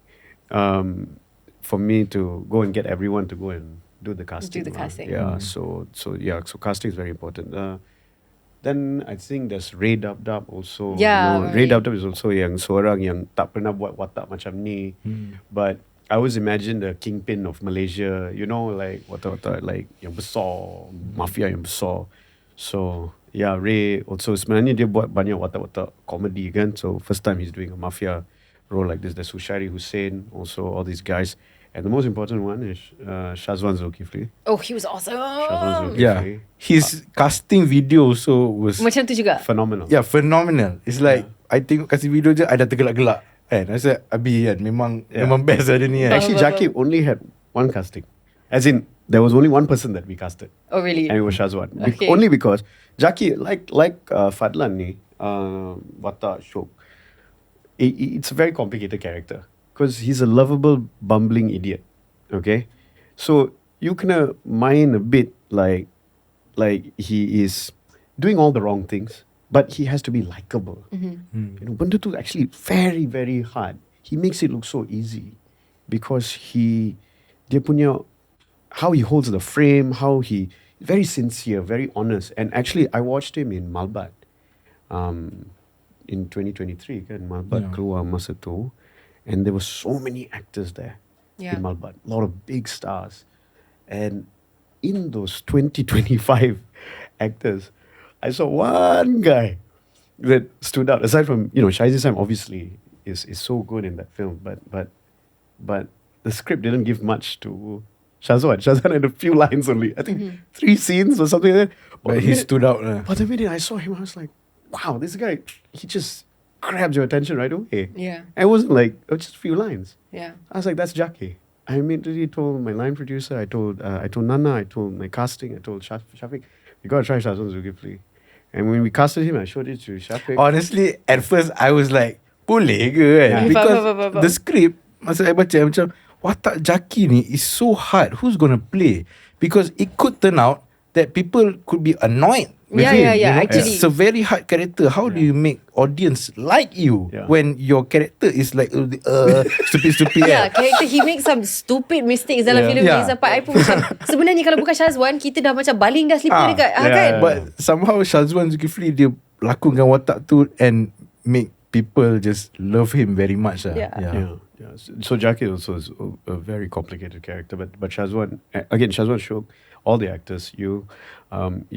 for me to go and get everyone to go and do the casting. Yeah. So casting is very important. Then I think there's Ray Dab also. Yeah, you know, Ray Dab is also yang seorang yang tak pernah buat watak macam ni. But I always imagine the kingpin of Malaysia, you know, like watak-watak like yang besar, mafia yang besar. So yeah, Ray also sebenarnya dia buat banyak watak-watak comedy kan. So first time he's doing a mafia role like this. There's Hushari Hussein, also all these guys. And the most important one is Shazwan Zulkifli. Oh, he was awesome. Shazwan Zulkifli. Yeah, his casting video also was Macam tu juga. phenomenal. Yeah, phenomenal. It's like I tengok casting video je, I dah tergelak-gelak. And I said, Abi kan, memang best ada ni kan. Actually, Jackie only had one casting. As in, there was only one person that we casted. Oh, really? And it was Shazwan. Okay. Only because Jackie, like Fadlan ni, watak Shok, it's a very complicated character. Because he's a lovable, bumbling idiot. Okay? So, you can mind a bit like he is doing all the wrong things, but he has to be likable. You know, benda tu actually very, very hard. He makes it look so easy because dia punya, how he holds the frame, how he, very sincere, very honest. And actually, I watched him in Malbat in 2023, kan, Malbat keluar masa tu. And there were so many actors there in Malbat, a lot of big stars. And in those 25 actors, I saw one guy that stood out. Aside from, you know, Shaizi Sam obviously is so good in that film, but the script didn't give much to Shazwan. Shazwan had a few lines only. I think 3 scenes or something like that. But he stood out. But the minute I saw him, I was like, wow, this guy, he just grabbed your attention right away. Yeah. And it wasn't like, it was just a few lines. Yeah. I was like, that's Jackie. I immediately told my line producer, I told Nana, I told my casting, I told Syafiq, you gotta try Shazwan Zulkifli. And when we casted him, I showed it to Syafiq. Honestly, at first I was like, boleh ke kan? Because the script, masa saya baca macam, watak Jackie ni is so hard. Who's gonna play? Because it could turn out that people could be annoyed with him. Yeah. You know? Actually, it's a very hard character. How do you make audience like you when your character is like stupid? Yeah, character he makes some stupid mistakes dalam filem ni sampai I pun macam sebenarnya kalau bukan Shazwan kita dah macam baling dah slipper dekat kan. But somehow Shazwan Zulkifli dia lakonkan watak tu and make people just love him very much. Yeah. So Jackie also is a very complicated character, but Shazwan, again, Shazwan Shok, all the actors, you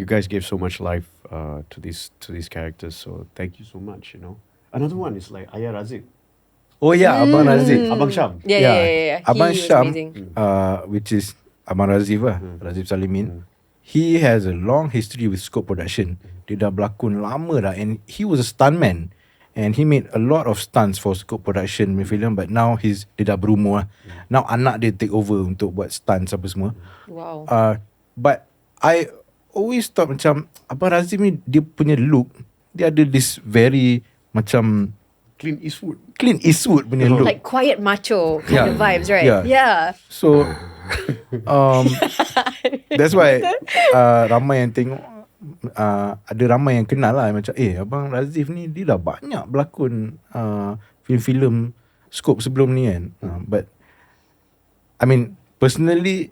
guys gave so much life to these characters. So thank you so much. You know, another one is like Ayah Razik, Oh yeah, Abang Razif. Abang Syam. Yeah. Abang He is Syam, amazing. which is Abang Razif lah, Razif Salimin. He has a long history with scope production. Dia dah berlakon lama dah, and he was a stuntman. And he made a lot of stunts for scope production film, but now dia dah berumur lah. Now anak dia take over untuk buat stunts apa semua. Wow. But I always thought macam Abang Razif ni, dia punya look, dia ada this very macam Clint Eastwood. punya look. Like quiet macho kind of vibes, right? Yeah. So that's why ramai yang tengok, ada ramai yang kenal lah macam Abang Razif ni dia dah banyak berlakon filem-filem scope sebelum ni kan. But I mean personally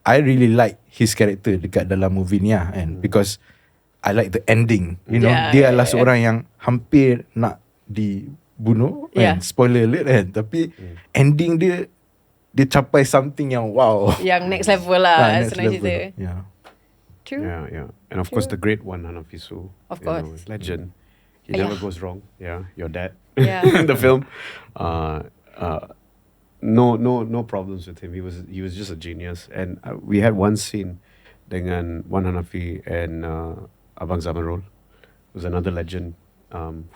I really like his character dekat dalam movie ni lah, and because I like the ending, you know. Dia adalah seorang yang hampir nak dibunuh, and spoiler alert kan, tapi ending dia capai something yang wow, Yang next level lah, next senang level. cerita. Yeah. True. Yeah. And of course the great one, Hanafisu. Of course. Legend. He never goes wrong. Yeah, your dad. Yeah. In the film. No problems with him. He was just a genius. And we had one scene dengan Wan Hanafi and Abang Zamarul, who's another legend,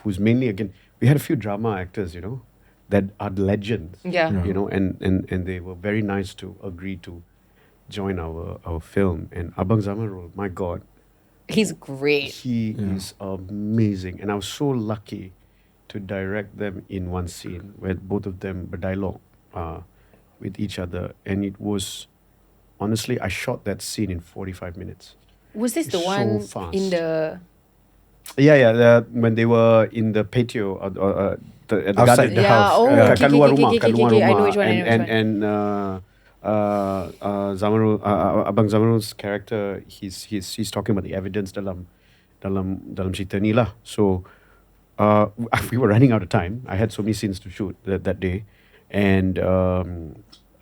who's mainly, again, we had a few drama actors, you know, that are legends. Yeah. You know, and they were very nice to agree to join our film. And Abang Zamarul, my God, He's great. he is amazing. And I was so lucky to direct them in one scene where both of them berdialog with each other. And it was, honestly, I shot that scene in 45 minutes. Was this the It's one so fast. in the... When they were in the patio, at the Outside garden. the house. Kat luar rumah, kat luar I know rumah. which one. And Zamarul, Abang Zamarul's character, he's talking about the evidence dalam cerita ni lah. So we were running out of time. I had so many scenes to shoot that day, and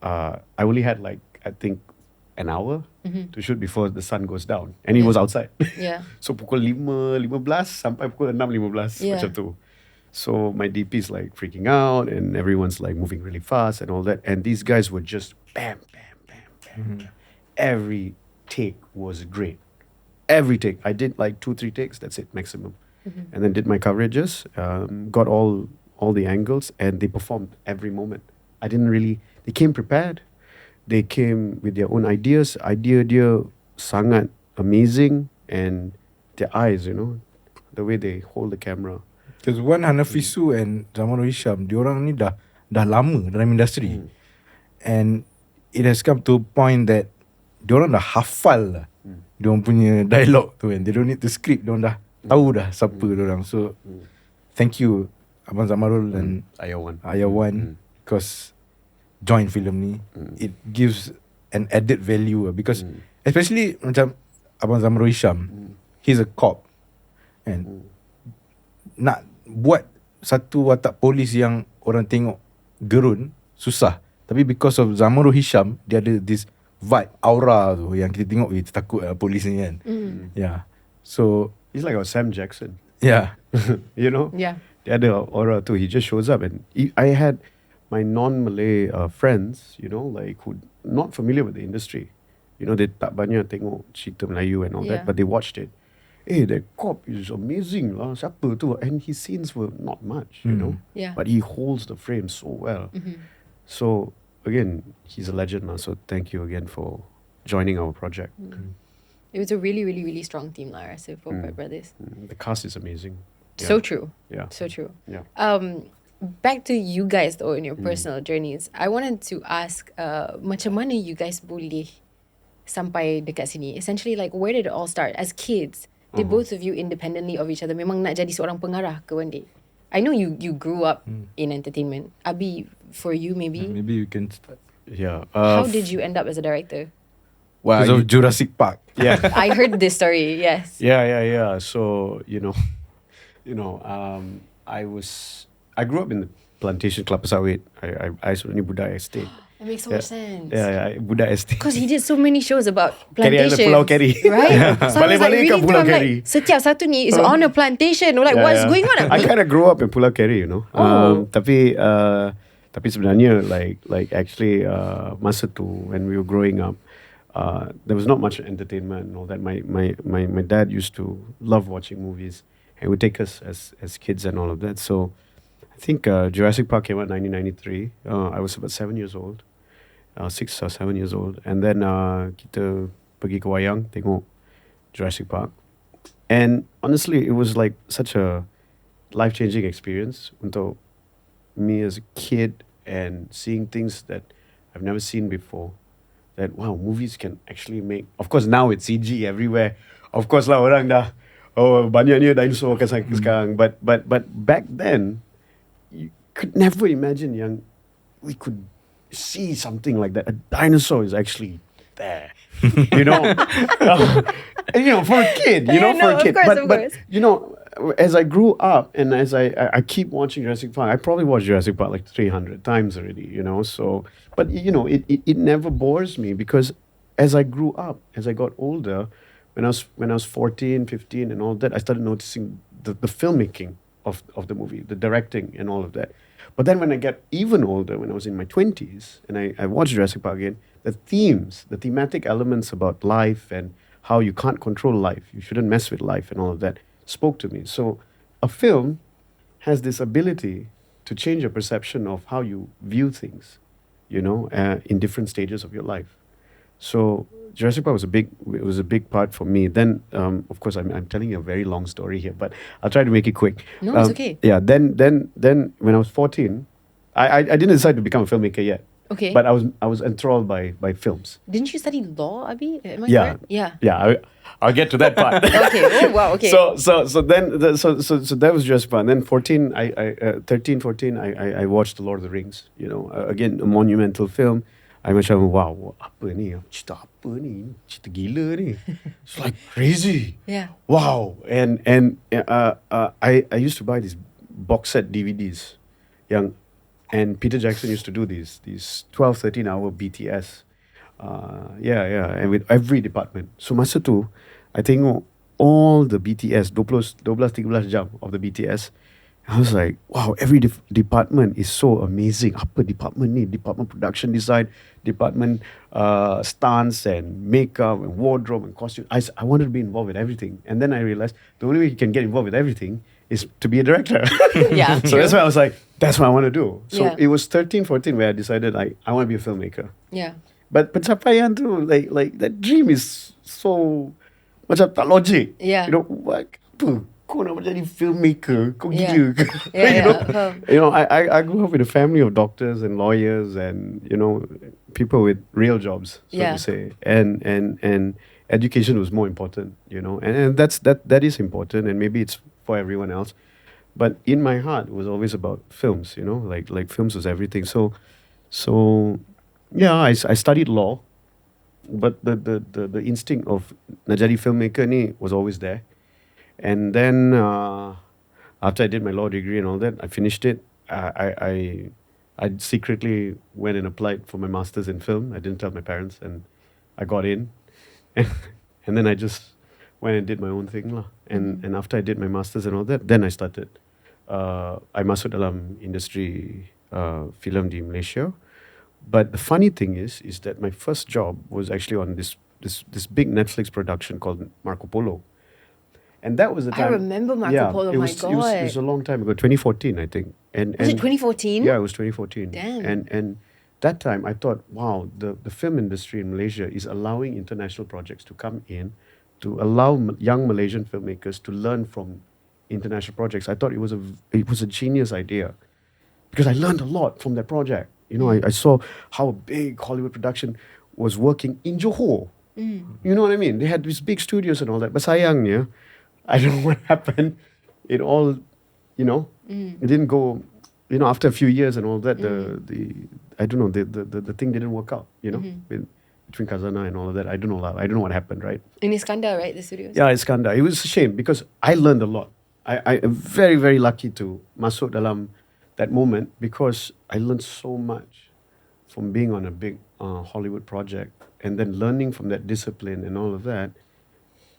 I only had like, I think, an hour to shoot before the sun goes down, and it was outside. Yeah. So pukul 5:15 sampai pukul 6:15 Yeah. macam tu. So my DP's like freaking out, and everyone's like moving really fast and all that. And these guys were just bam. Every take was great. Every take. I did like 2-3 takes, that's it, maximum. And then did my coverages, got all the angles, and they performed every moment. They came prepared. They came with their own ideas. Idea dia sangat amazing, and their eyes, you know, the way they hold the camera. Because Wan Hanafisu and Zamarul Hisham, diorang ni dah lama dalam industri. And it has come to a point that diorang dah hafal lah diorang punya dialog tu kan. They don't need to script, diorang dah tahu dah siapa diorang. So thank you Abang Zamarul dan Ayah Wan because join filem ni, it gives an added value because especially macam Abang Zamarul Hisham, he's a cop, and nak buat satu watak polis yang orang tengok gerun susah, tapi because of Zamarul Hisham, dia ada this vibe, aura tu yang kita tengok, kita takut polis ni kan. Yeah. So He's like our Sam Jackson. yeah. You know? Yeah. Dia ada aura too. He just shows up, and I had my non-Malay friends, you know, like who not familiar with the industry. You know, they tak banyak tengok cerita Melayu and all that, but they watched it. Hey, that cop is amazing lah. Siapa tu? And his scenes were not much, you know. Yeah. But he holds the frame so well. So again, he's a legend lah. So thank you again for joining our project. It was a really, really, really strong team lah, I say, for Pipe Brothers. The cast is amazing. So true. Yeah. So true. Yeah. Back to you guys though in your personal journeys. I wanted to ask macam mana you guys boleh sampai dekat sini? Essentially, like, where did it all start? As kids, did both of you independently of each other memang nak jadi seorang pengarah ke one day? I know you grew up in entertainment. Abi, for you maybe? Maybe you can start. Yeah. How did you end up as a director? Well, Because of Jurassic Park. yeah. I heard this story, yes. Yeah. So I grew up in the plantation Kelapa Sawit. I sebenarnya Budak Estate. That makes so much sense. Yeah, Budak Estate. Because he did so many shows about Kerry Island, plantations. Pulau Kerry. Right? So I was like, Balik-balik really kat Pulau I'm Kerry. like, setiap satu ni is on a plantation. I'm like, what's going on? I kind of grew up in Pulau Kerry, you know. Tapi sebenarnya like actually masa tu when we were growing up, there was not much entertainment and all that. My dad used to love watching movies and would take us as kids and all of that. So I think Jurassic Park came out in 1993. I was about 7 years old. 6 or 7 years old, and then kita pergi ke wayang tengok Jurassic Park, and honestly it was like such a life-changing experience untuk me as a kid, and seeing things that I've never seen before, that wow, movies can actually make, of course now it's CG everywhere, of course lah orang dah banyaknya dinosaur kan sekarang, but back then you could never imagine yang we could see something like that. A dinosaur is actually there, you know. For a kid, for a kid. But you know, as I grew up and as I keep watching Jurassic Park, I probably watched Jurassic Park like 300 times already, you know. So, but you know, it never bores me, because as I grew up, as I got older, when I was 14, 15 and all that, I started noticing the filmmaking of the movie, the directing and all of that. But then when I get even older, when I was in my 20s, and I watched Jurassic Park again, the themes, the thematic elements about life and how you can't control life, you shouldn't mess with life and all of that, spoke to me. So a film has this ability to change your perception of how you view things, you know, in different stages of your life. So Jurassic Park was a big part for me. Then, of course, I'm telling you a very long story here, but I'll try to make it quick. No, it's okay. Yeah. Then when I was 14, I didn't decide to become a filmmaker yet. Okay. But I was enthralled by films. Didn't you study law, Abi? Am I Yeah. correct? Yeah. Yeah. I'll get to that part. Okay. Oh wow. Okay. So that was Jurassic Park. Then 14, 13, 14, I watched The Lord of the Rings. You know, again a monumental film. I macam wow, apa ni? Cerita apa ni? Cerita gila ni. It's like crazy. Yeah. Wow. And I used to buy these box set DVDs. And Peter Jackson used to do these 12, 13 hour BTS. And with every department. So masa tu, I tengok all the BTS, 12-13 jam of the BTS. I was like, wow, every department is so amazing. Apa department ni? Department production design, department stunts and makeup and wardrobe and costume. I wanted to be involved with everything. And then I realized the only way you can get involved with everything is to be a director. Yeah. So that's why I was like, that's what I want to do. So Yeah. it was 13, 14 where I decided I want to be a filmmaker. Yeah. But pencapaian tu, like that dream is so macam tak logic. Yeah. You know, what? Apa? Kau nak jadi filmmaker? Kau Yeah. gila ke? Yeah, You know, I grew up with a family of doctors and lawyers and, you know, people with real jobs, so Yeah. to say. And education was more important, you know. And that is important, and maybe it's for everyone else. But in my heart, it was always about films, you know, like films was everything. So yeah, I studied law, but the instinct of nak jadi filmmaker ni was always there. And then after I did my law degree and all that, I finished it. I secretly went and applied for my master's in film. I didn't tell my parents, and I got in. And then I just went and did my own thing lah. And after I did my master's and all that, then I started. I masuk dalam industri filem di Malaysia. But the funny thing is that my first job was actually on this big Netflix production called Marco Polo. And that was the time. I remember Marco Polo, it my was, God. It was a long time ago, 2014, I think. Was it 2014? Yeah, it was 2014. Damn. And that time I thought, wow, the film industry in Malaysia is allowing international projects to come in, to allow young Malaysian filmmakers to learn from international projects. I thought it was a genius idea, because I learned a lot from that project. You know, I saw how a big Hollywood production was working in Johor. You know what I mean? They had these big studios and all that. But sayangnya, I don't know what happened. It all, you know, it didn't go. You know, after a few years and all that, I don't know, the thing didn't work out. You know, between Khazanah and all of that, I don't know what happened. Right? In Iskandar, right? The studios. Yeah, Iskandar. It was a shame because I learned a lot. I am very, very lucky to masuk dalam that moment because I learned so much from being on a big Hollywood project and then learning from that discipline and all of that.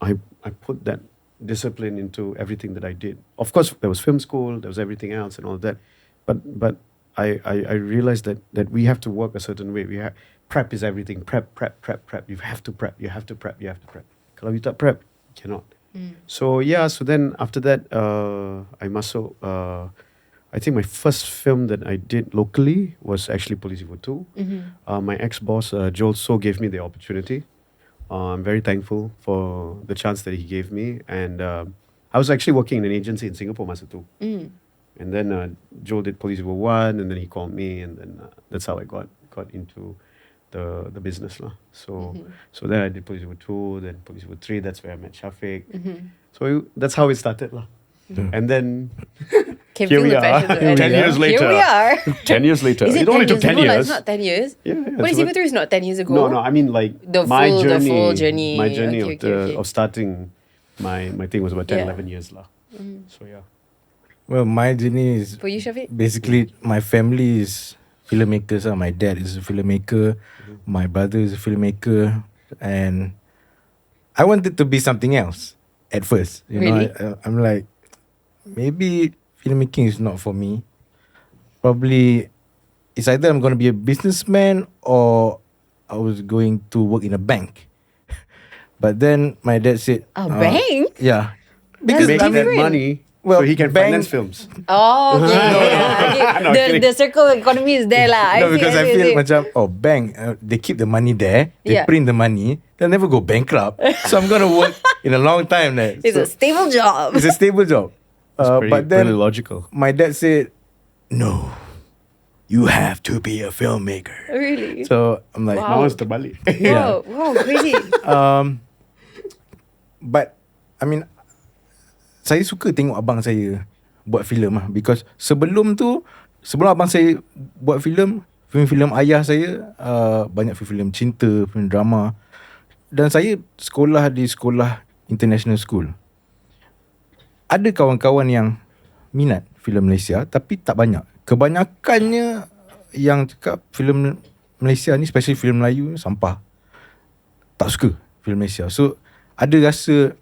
I put that discipline into everything that I did. Of course, there was film school, there was everything else and all of that. But I realized that we have to work a certain way. Prep is everything. Prep. You have to prep. Kalau you tak prep, you cannot. So then after that, I masuk. I think my first film that I did locally was actually Police Evo 2. My ex-boss, 𝙁𝙍𝙍𝙊𝘍, gave me the opportunity. I'm very thankful for the chance that he gave me. And I was actually working in an agency in Singapore masa tu. And then Joel did Police Evo 1, and then he called me, and then that's how I got into the business lah. So then I did Police Evo 2, then Police Evo 3. That's where I met Syafiq. So that's how it started lah. And then here we are. 10 years later. Here we are. 10 years later. Is it only 10 took 10 years? No, years. it's not 10 years. Yeah. Police Evo 3 is not 10 years ago. No, I mean like The my full journey. journey. My journey Okay. of starting my thing was about 10, 11 years lah. So yeah. Well, my journey is For you, Syafiq? basically my family is filmmakers. My dad is a filmmaker. My brother is a filmmaker, and I wanted to be something else at first. You Really? know, I'm like, maybe filmmaking is not for me. Probably, it's either I'm going to be a businessman or I was going to work in a bank. But then my dad said, A bank? Yeah, That's Make that different. money Well, so he can bank- finance films. Oh, okay. Yeah, No, okay. kidding. The circle economy is there lah. No, because I feel see. macam, bank, they keep the money there, they Yeah. print the money, they'll never go bankrupt. So I'm going to work in a long time there. It's So a stable job. it's a stable job. But then pretty logical. my dad said, no, you have to be a filmmaker. Really? So I'm like, Wow. Now it's terbalik. Yeah. Wow, crazy. But I mean, saya suka tengok abang saya buat filem lah. Because sebelum abang saya buat filem ayah saya, banyak filem cinta, filem drama. Dan saya sekolah di sekolah international school. Ada kawan-kawan yang minat filem Malaysia, tapi tak banyak. Kebanyakannya yang cakap filem Malaysia ni, especially filem Melayu, sampah. Tak suka filem Malaysia. So ada rasa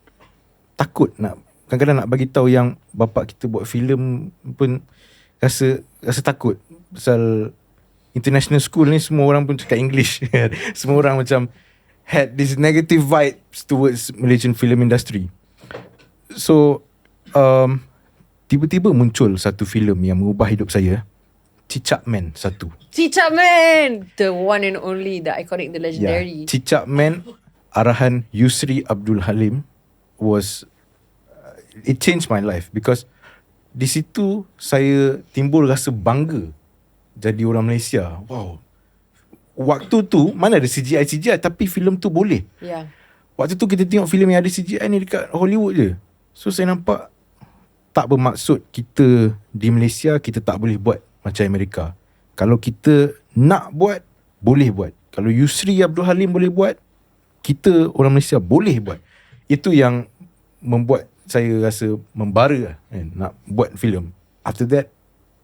takut kadang-kadang nak bagi tahu yang bapak kita buat filem pun rasa takut. Pasal international school ni semua orang pun cakap English. Semua orang macam had this negative vibes towards Malaysian film industry. So tiba-tiba muncul satu filem yang mengubah hidup saya. Cicak Man 1. Cicak Man, the one and only, the iconic, the legendary. Cicak Man arahan Yusri Abdul Halim was it changed my life because di situ saya timbul rasa bangga jadi orang Malaysia. Wow. Waktu tu mana ada CGI tapi filem tu boleh. Yeah. Waktu tu kita tengok filem yang ada CGI ni dekat Hollywood je. So saya nampak tak bermaksud kita di Malaysia kita tak boleh buat macam Amerika. Kalau kita nak buat, boleh buat. Kalau Yusri Abdul Halim boleh buat, kita orang Malaysia boleh buat. Itu yang membuat saya rasa membara kan, nak buat filem. After that,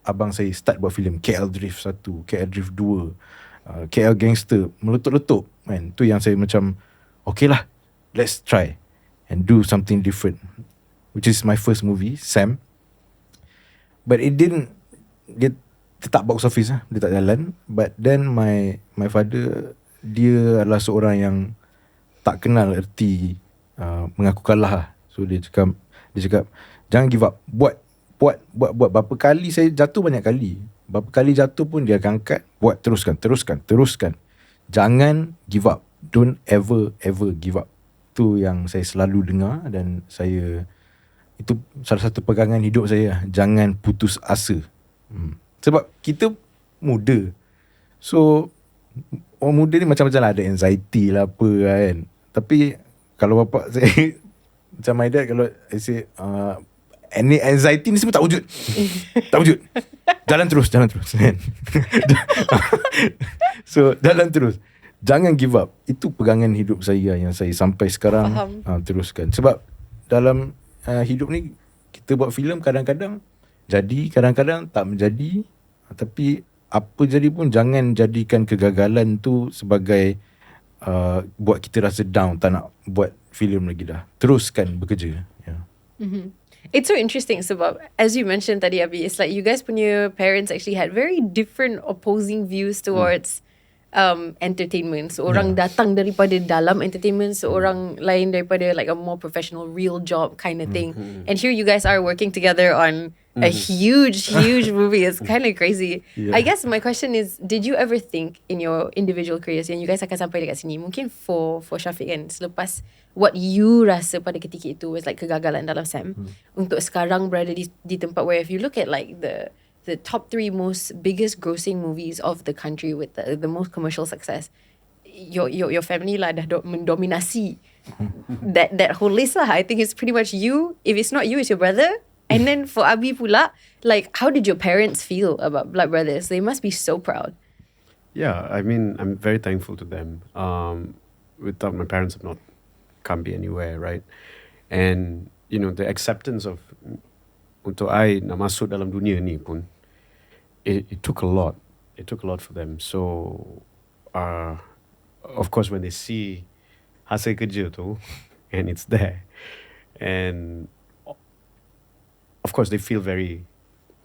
abang saya start buat filem KL Drift 1, KL Drift 2, KL Gangster, meletup-letup kan. Tu yang saya macam, okay lah, let's try and do something different. Which is my first movie, Sam. But it didn't get, dia tak box office lah, dia tak jalan. But then my father, dia adalah seorang yang tak kenal erti mengaku kalah lah. So dia cakap jangan give up, buat. Berapa kali saya jatuh, banyak kali. Berapa kali jatuh pun dia akan angkat, buat, teruskan. Jangan give up, don't ever give up. Tu yang saya selalu dengar dan saya, itu salah satu pegangan hidup saya, jangan putus asa. Sebab kita muda. So orang muda ni macam-macam lah, ada anxiety lah apa kan. Tapi kalau bapak saya macam my dad, kalau I say any anxiety ni semua tak wujud. Tak wujud. Jalan terus kan. So jalan terus, jangan give up. Itu pegangan hidup saya yang saya sampai sekarang teruskan. Sebab dalam hidup ni Kita buat filem kadang-kadang jadi, kadang-kadang tak menjadi. Tapi apa jadi pun jangan jadikan kegagalan tu sebagai buat kita rasa down, tak nak buat filem lagi dah. Teruskan bekerja. Yeah. It's so interesting sebab as you mentioned tadi Abi, it's like you guys punya parents actually had very different opposing views towards entertainment. Seorang datang daripada dalam entertainment, seorang lain daripada like a more professional real job kind of thing. And here you guys are working together on a huge movie. It's kind of crazy. Yeah. I guess my question is, did you ever think in your individual careers yang you guys akan sampai dekat sini, mungkin for Syafiq kan, selepas what you rasa pada ketika itu was like kegagalan dalam SEM, untuk sekarang berada di tempat where if you look at like the top 3 most biggest grossing movies of the country with the most commercial success, your family lah dah mendominasi that whole list lah. I think it's pretty much you. If it's not you, it's your brother. And then for Abi pula, like, how did your parents feel about Blood Brothers? They must be so proud. Yeah, I mean, I'm very thankful to them. Without my parents, can't be anywhere, right? And you know, the acceptance of untuk I nak masuk dalam dunia ni pun, it took a lot. It took a lot for them. So, of course, when they see hasil kerja tu, and it's there, and of course, they feel very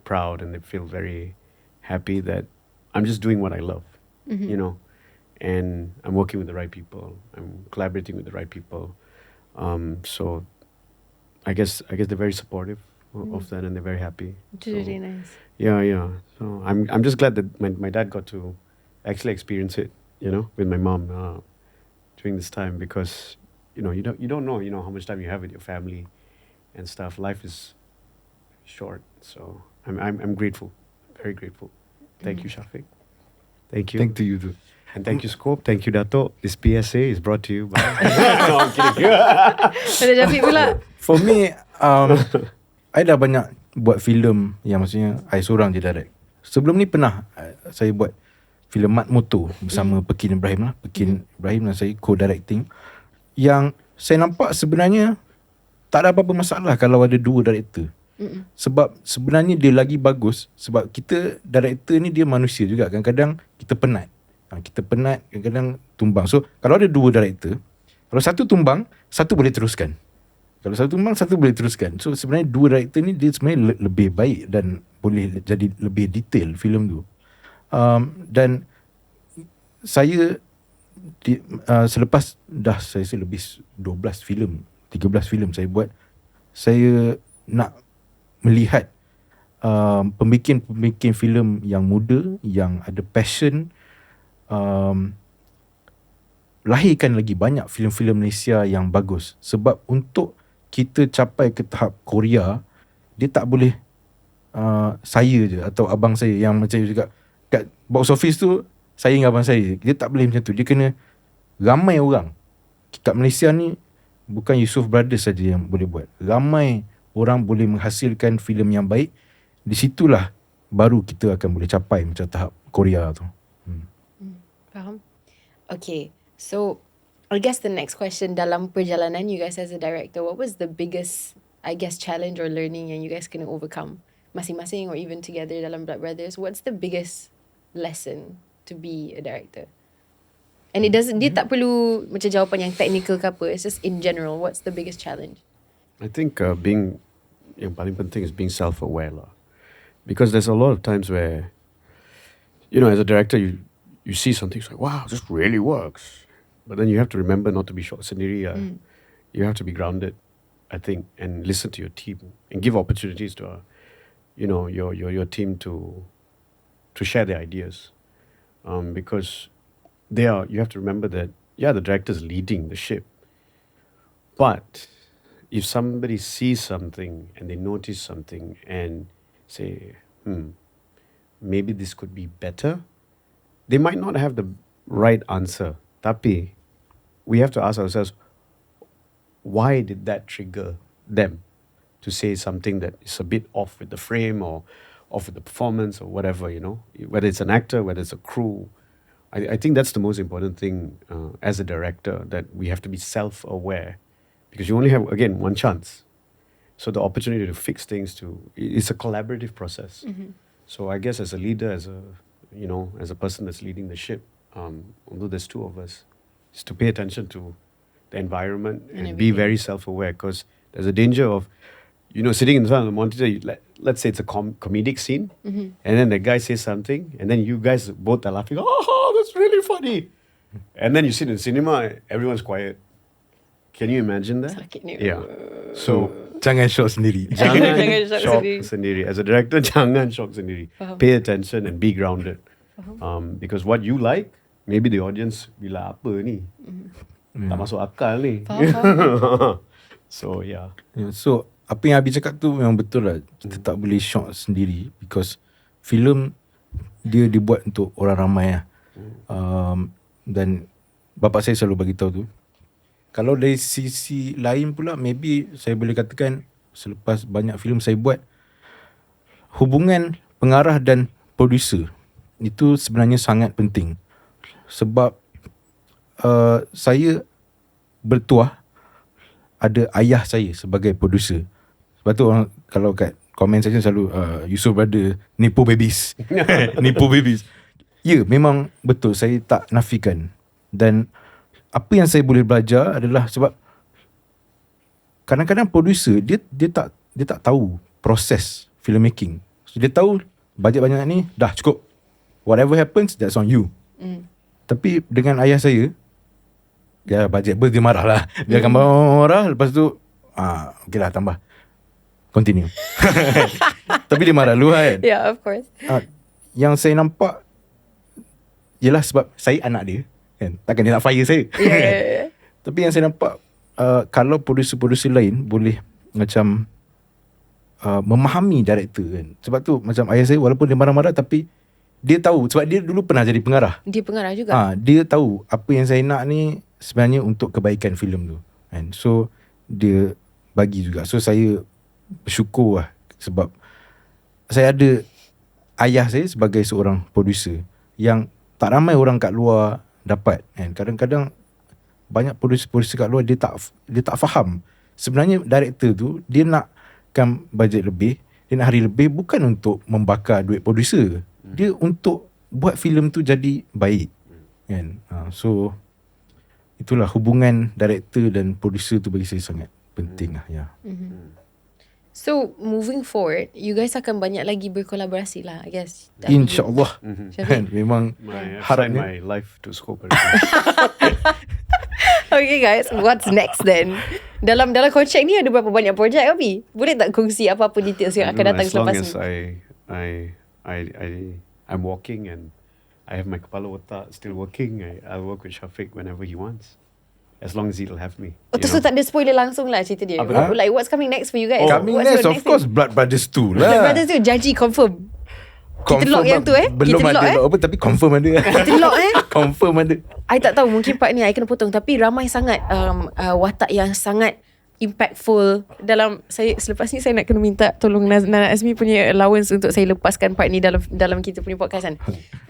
proud and they feel very happy that I'm just doing what I love, you know, and I'm working with the right people. I'm collaborating with the right people. So I guess they're very supportive of that, and they're very happy. Which is really nice. Yeah. So I'm just glad that my dad got to actually experience it, you know, with my mom during this time, because you know you don't know how much time you have with your family and stuff. Life is short, so I'm grateful, very grateful. Thank you, Syafiq. Thank you. Thank you too. And thank you, Scope. Thank you, Dato'. This PSA is brought to you by... No, I'm kidding. Pada Syafiq pula. For me, I dah banyak buat filem yang maksudnya I seorang je direct. Sebelum ni pernah saya buat filem Mat Motor bersama Pekin Ibrahim lah. Pekin Ibrahim dan saya co-directing. Yang saya nampak sebenarnya tak ada apa-apa masalah kalau ada 2 director. Sebab sebenarnya dia lagi bagus. Sebab kita director ni dia manusia juga. Kadang-kadang kita penat. Kita penat, kadang-kadang tumbang. So kalau ada 2 director, kalau satu tumbang, satu boleh teruskan. Kalau satu tumbang, satu boleh teruskan. So sebenarnya 2 director ni dia sebenarnya lebih baik dan boleh jadi lebih detail filem tu. Dan saya selepas dah saya lebih 12 filem, 13 filem saya buat, saya nak melihat pembikin filem yang muda, yang ada passion, lahirkan lagi banyak filem-filem Malaysia yang bagus. Sebab untuk kita capai ke tahap Korea, dia tak boleh saya je atau abang saya yang macam juga kat box office tu, saya dengan abang saya. Dia tak boleh macam tu. Dia kena ramai orang. Kat Malaysia ni bukan Yusof Brothers saja yang boleh buat. Ramai orang boleh menghasilkan filem yang baik. Di situlah baru kita akan boleh capai macam tahap Korea tu. Faham? Okay, so I guess the next question, dalam perjalanan you guys as a director, what was the biggest, I guess, challenge or learning yang you guys kena overcome masing-masing or even together dalam Blood Brothers? What's the biggest lesson to be a director? And it doesn't, dia tak perlu macam jawapan yang technical ke apa. It's just in general, what's the biggest challenge? I think yang paling penting is being self-aware lah. Because there's a lot of times where, you know, as a director, you see something, it's like, wow, this really works. But then you have to remember not to be short sendiri. You have to be grounded, I think, and listen to your team and give opportunities to, your team to share their ideas. Because you have to remember that, the director's leading the ship. But if somebody sees something and they notice something and say, maybe this could be better, they might not have the right answer. Tapi, we have to ask ourselves, why did that trigger them to say something that is a bit off with the frame or off with the performance or whatever, whether it's an actor, whether it's a crew. I think that's the most important thing as a director, that we have to be self-aware, because you only have, again, one chance. So the opportunity to fix things it's a collaborative process. So I guess as a leader, as a person that's leading the ship, although there's two of us, is to pay attention to the environment and be very self-aware, because there's a danger of, sitting in front of the monitor, let's say it's a comedic scene, and then the guy says something, and then you guys both are laughing, oh, that's really funny. And then you sit in the cinema, everyone's quiet. Can you imagine that? Sakitnya. Yeah. So, Jangan shock sendiri. jangan shock shock sendiri. sendiri. As a director, jangan shock sendiri. Pay attention and be grounded. Because what you like, maybe the audience bila apa ni? Tak masuk akal ni. So, yeah. So apa yang Abi cakap tu memang betul lah. Kita tak boleh shock sendiri, because filem dia dibuat untuk orang ramai lah. Dan bapa saya selalu bagi tahu tu. Kalau dari sisi lain pula, maybe saya boleh katakan selepas banyak filem saya buat, hubungan pengarah dan producer itu sebenarnya sangat penting. Sebab saya bertuah ada ayah saya sebagai producer. Sebab tu orang kalau kat komen section selalu Yusof brother nipu babies. Nipu babies. Ya, memang betul, saya tak nafikan. Dan apa yang saya boleh belajar adalah sebab kadang-kadang producer dia tak tahu proses filmmaking. So, dia tahu bajet banyak ni dah cukup. Whatever happens, that's on you. Tapi dengan ayah saya, ya bajet dia marah lah. Dia akan marah, lepas tu okay lah, tambah. Continue. Tapi dia marah dulu kan. Yeah, of course. Yang saya nampak ialah sebab saya anak dia kan, takkan dia nak fire saya. Yeah. Tapi yang saya nampak, kalau producer-producer lain boleh macam memahami director kan. Sebab tu macam ayah saya, walaupun dia marah-marah, tapi dia tahu, sebab dia dulu pernah jadi pengarah. Dia pengarah juga. Dia tahu apa yang saya nak ni sebenarnya untuk kebaikan filem tu kan. So dia bagi juga. So saya bersyukur lah, sebab saya ada ayah saya sebagai seorang producer yang tak ramai orang kat luar dapat kan. Kadang-kadang banyak producer kat luar dia tak faham sebenarnya director tu dia nakkan bajet lebih, dia nak hari lebih bukan untuk membakar duit producer, dia untuk buat filem tu jadi baik kan. So itulah hubungan director dan producer tu bagi saya sangat penting lah ya. So moving forward, you guys akan banyak lagi berkolaborasi lah, I guess. InsyaAllah. Kan, memang I've signed harapnya. my life to scope. Okay guys, what's next then? Dalam kontrak ni ada berapa banyak projek, Abi? Boleh tak kongsi apa-apa details yang akan datang selepas ni? As long as I'm walking and I have my kepala otak still working, I'll work with Syafiq whenever he wants. As long as he'll have me. So tak ada spoiler langsung lah cerita dia. Like what's coming next for you guys? Coming next, of course, Blood Brothers 2 lah. Blood Brothers tu janji confirm. Kita lock yang tu Belum kita ada lock apa, tapi confirm ada. Kita lock Confirm ada. I tak tahu, mungkin part ni I kena potong, tapi ramai sangat watak yang sangat impactful dalam saya. Selepas ni saya nak kena minta tolong Nana Azmi punya allowance untuk saya lepaskan part ni dalam kita punya podcast kan.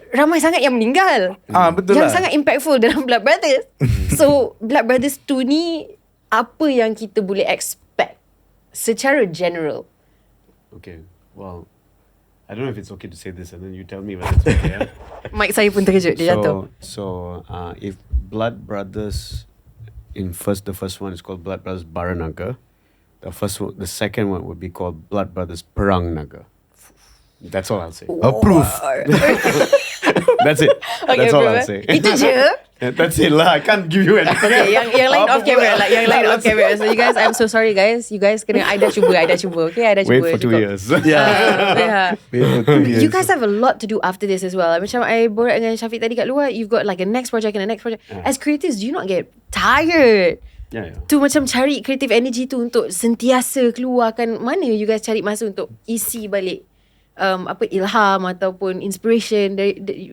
Ramai sangat yang meninggal. Betul yang lah. sangat impactful dalam Blood Brothers. So Blood Brothers 2 ni, apa yang kita boleh expect secara general? Okay, well, I don't know if it's okay to say this, and then you tell me whether it's okay. Mic saya pun terkejut, dia jatuh. So if Blood Brothers the first one is called Blood Brothers Baranaga. The second one would be called Blood Brothers Perang Naga. That's all I'll say. Approve. That's it. Okay, That's all I'll say. Itu je. That's it lah. I can't give you anything. Okay, yang lain off camera lah. Yang lain off camera. So you guys, I'm so sorry guys. You guys kena, I dah cuba. Okay, I dah cuba. Wait for 2 years. Yeah. Wait for 2 years. You guys have a lot to do after this as well. Macam I borak dengan Syafiq tadi kat luar, you've got like a next project and a next project. As creatives, do you not get tired? Yeah. Tu macam cari creative energy tu untuk sentiasa keluarkan. Mana you guys cari masa untuk isi balik ilham ataupun inspiration?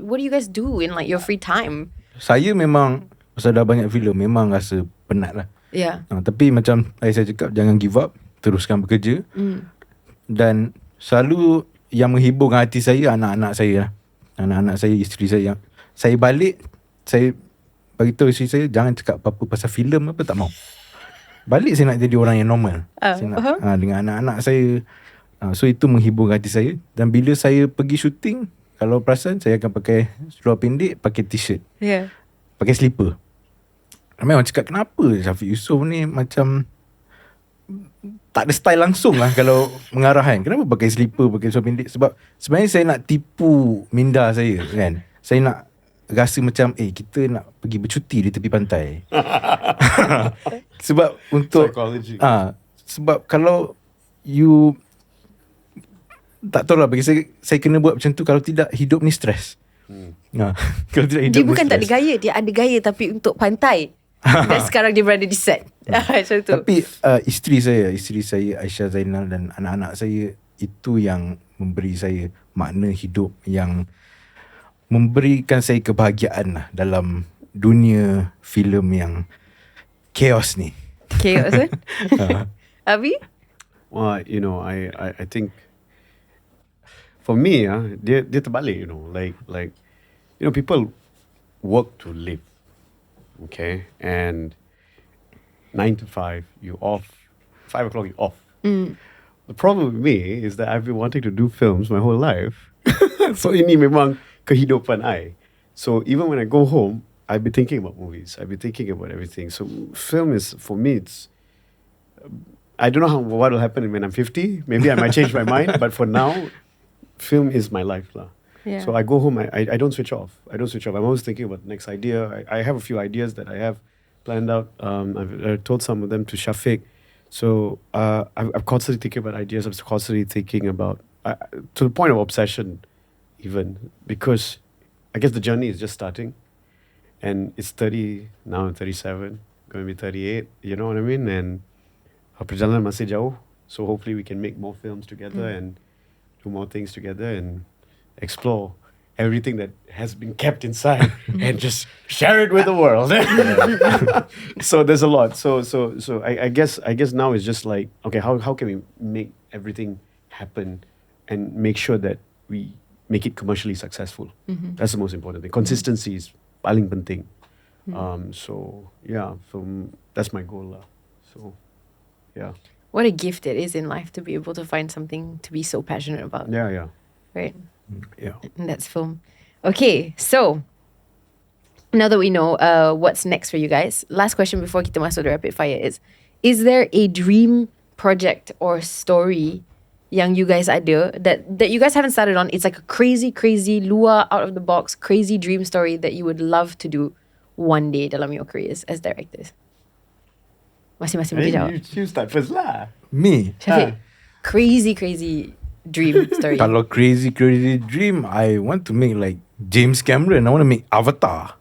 What do you guys do in like your free time? Saya memang pasal dah banyak filem memang rasa penat lah. Yeah. Tapi macam saya cakap, jangan give up, teruskan bekerja. Dan selalu yang menghibur hati saya anak-anak saya lah. Anak-anak saya, isteri saya. Saya balik, saya bagi tahu isteri saya, jangan cakap apa-apa pasal filem apa, tak mau. balik saya nak jadi orang yang normal. Saya nak dengan anak-anak saya. So itu menghibur hati saya. Dan bila saya pergi syuting, kalau perasan saya akan pakai seluar pendek, pakai t-shirt, pakai slipper. Ramai orang cakap, kenapa Syafiq Yusof ni macam tak ada style langsung lah kalau mengarah kan. Kenapa pakai slipper, pakai seluar pendek? Sebab sebenarnya saya nak tipu minda saya kan. Saya nak rasa macam kita nak pergi bercuti di tepi pantai. Sebab untuk sebab kalau you tak tahu lah, bagi saya kena buat macam tu. Kalau tidak, hidup ni stres. Kalau tidak, hidup dia bukan ni tak ada gaya, dia ada gaya tapi untuk pantai. Dan sekarang dia berada di set. Macam tu. Tapi isteri saya Aisyah Zainal dan anak-anak saya, itu yang memberi saya makna hidup, yang memberikan saya kebahagiaan lah dalam dunia filem yang chaos ni. Chaos kan? Abi? Well, I think for me, dia terbalik, like people work to live, okay, and 9 to 5 you off, 5 o'clock you off. The problem with me is that I've been wanting to do films my whole life. So ini memang kehidupan I. So even when I go home, I've been thinking about movies. I've been thinking about everything. So film is, for me, it's, I don't know what will happen when I'm 50. Maybe I might change my mind. But for now, film is my life lah. So I go home, I don't switch off. I'm always thinking about the next idea. I have a few ideas that I have planned out. I've told some of them to Syafiq. So I'm constantly thinking about ideas. I'm constantly thinking about, to the point of obsession even, because I guess the journey is just starting. And it's 30, now I'm 37, going to be 38, you know what I mean? And perjalanan masih jauh. So hopefully we can make more films together and do more things together and explore everything that has been kept inside and just share it with the world. So there's a lot. So I guess now it's just like, okay, how can we make everything happen and make sure that we make it commercially successful? That's the most important thing. Consistency is paling penting. So yeah, that's my goal lah. So yeah. What a gift it is in life to be able to find something to be so passionate about. Yeah. Right? Yeah. And that's film. Okay, so now that we know what's next for you guys, last question before kita masuk the rapid fire is there a dream project or story yang you guys ada that you guys haven't started on? It's like a crazy luar, out of the box, crazy dream story that you would love to do one day dalam your careers as directors. Masing-masing boleh jawab. You start first lah. Me? Syafiq, crazy dream story. Kalau crazy dream, I want to make like James Cameron. I want to make Avatar.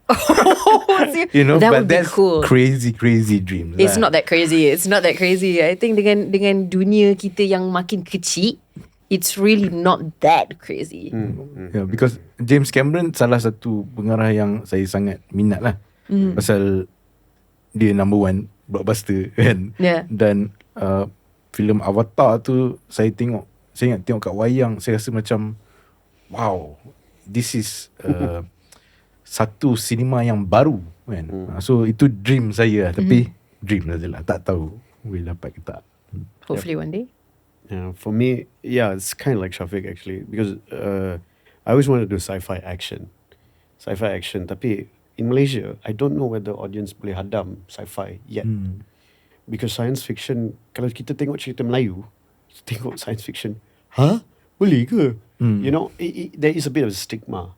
You know, that but would be that's cool. crazy dreams. It's not that crazy. I think dengan dunia kita yang makin kecil, it's really not that crazy. Yeah, because James Cameron salah satu pengarah yang saya sangat minat lah. Pasal dia number one blockbuster kan. Yeah. Dan filem Avatar tu saya ingat tengok kat wayang, saya rasa macam wow, this is satu cinema yang baru kan. So itu dream saya lah. Tapi dream sajalah, tak tahu boleh dapat ke tak. Hopefully one day. Yeah, for me, it's kind of like Syafiq actually, because I always wanted to do sci-fi action. Tapi in Malaysia, I don't know whether audience boleh hadam sci-fi yet. Because science fiction, kalau kita tengok cerita Melayu, kita tengok science fiction, boleh ke? You know, there is a bit of a stigma.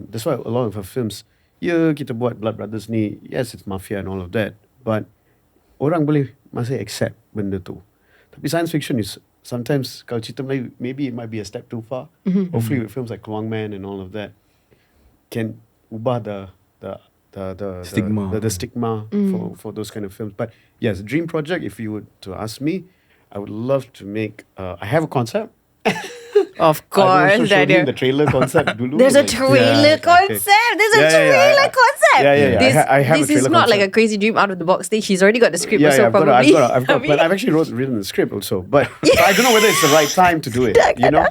That's why a lot of our films, kita buat Blood Brothers ni, yes, it's mafia and all of that, but orang boleh masih accept benda tu. Tapi science fiction is sometimes, kalau cerita Melayu, maybe it might be a step too far. Hopefully with films like Keluang Man and all of that, can ubah the stigma. The stigma for those kind of films. But yes, dream project, if you were to ask me, I would love to make, I have a concept. Of course. I also showed him the trailer concept dulu. There's a trailer concept. There's a trailer concept. Yeah. I have a this trailer is not concept. like a crazy dream out of the box thing. He's already got the script. Yeah, so probably. I've got, but I've actually written the script also. But I don't know whether it's the right time to do it. You know.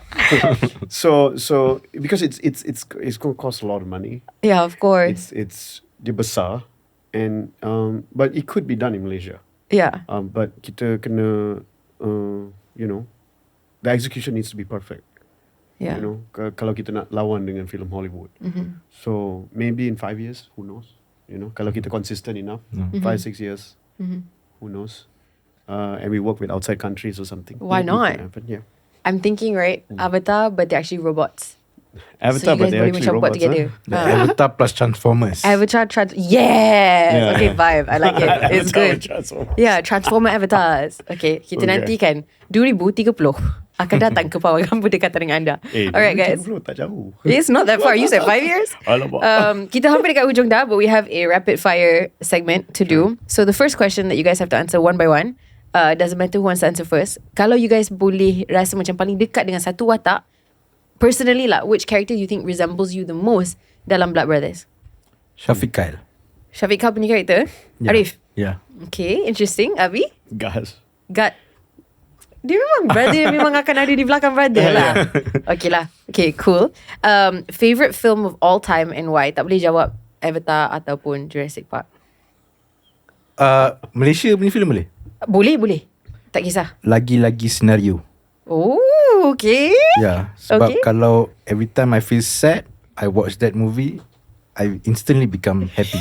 So because it's going to cost a lot of money. Yeah, of course. It's dia besar, and but it could be done in Malaysia. Yeah. But kita kena, you know, the execution needs to be perfect. Yeah. You know, kalau kita nak lawan dengan film Hollywood. So maybe in 5 years, who knows? You know, kalau kita consistent enough, 5-6 years, who knows? And we work with outside countries or something. Why Maybe it not? can happen, yeah. I'm thinking, right, Avatar, but they're actually robots. Avatar, so you guys but they're boleh actually macam buat robots. together. The Avatar plus Transformers. Avatar, yes! Yeah. Okay, vibe. I like it. It's good. Transformers. Yeah, Transformer Avatars. Okay, kita Okay. nantikan 2030 akan datang ke Pawagam berdekatan dengan anda. Alright guys. 2030 tak jauh. It's not that far. You said 5 years? Alamak. Kita hampir dekat hujung dah, but we have a rapid fire segment to do. So the first question that you guys have to answer one by one. Doesn't matter who wants to answer first. Kalau you guys boleh rasa macam paling dekat dengan satu watak, personally lah, which character you think resembles you the most dalam Blood Brothers? Syafiq Kyle. Syafiq kau punya character? Yeah. Arif? Yeah. Okay, interesting. Abi? Gas. Gat. Dia memang brother memang akan ada di belakang brother lah. Okay lah. Okay, cool. Favorite film of all time and why? Tak boleh jawab Avatar ataupun Jurassic Park. Malaysia punya filem boleh? Boleh. Tak kisah. Lagi-lagi senario. Oh, okay. Yeah. Sebab Okay. kalau every time I feel sad, I watch that movie, I instantly become happy.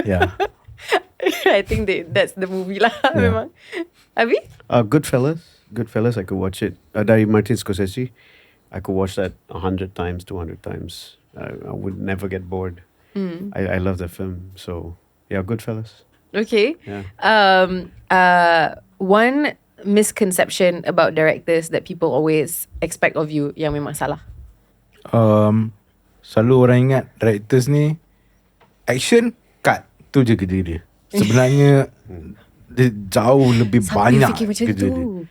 Yeah. I think that's the movie lah. Yeah. Memang. Abi? Goodfellas, I could watch it. Dari Martin Scorsese, I could watch that 100 times, 200 times. I would never get bored. I love the film. So, yeah, Goodfellas. Okay. Yeah. One misconception about directors that people always expect of you yang memang salah. Selalu orang ingat directors ni action, cut. Tu je kerja dia. Sebenarnya dia jauh lebih Siapa banyak fikir macam kerja tu? dia.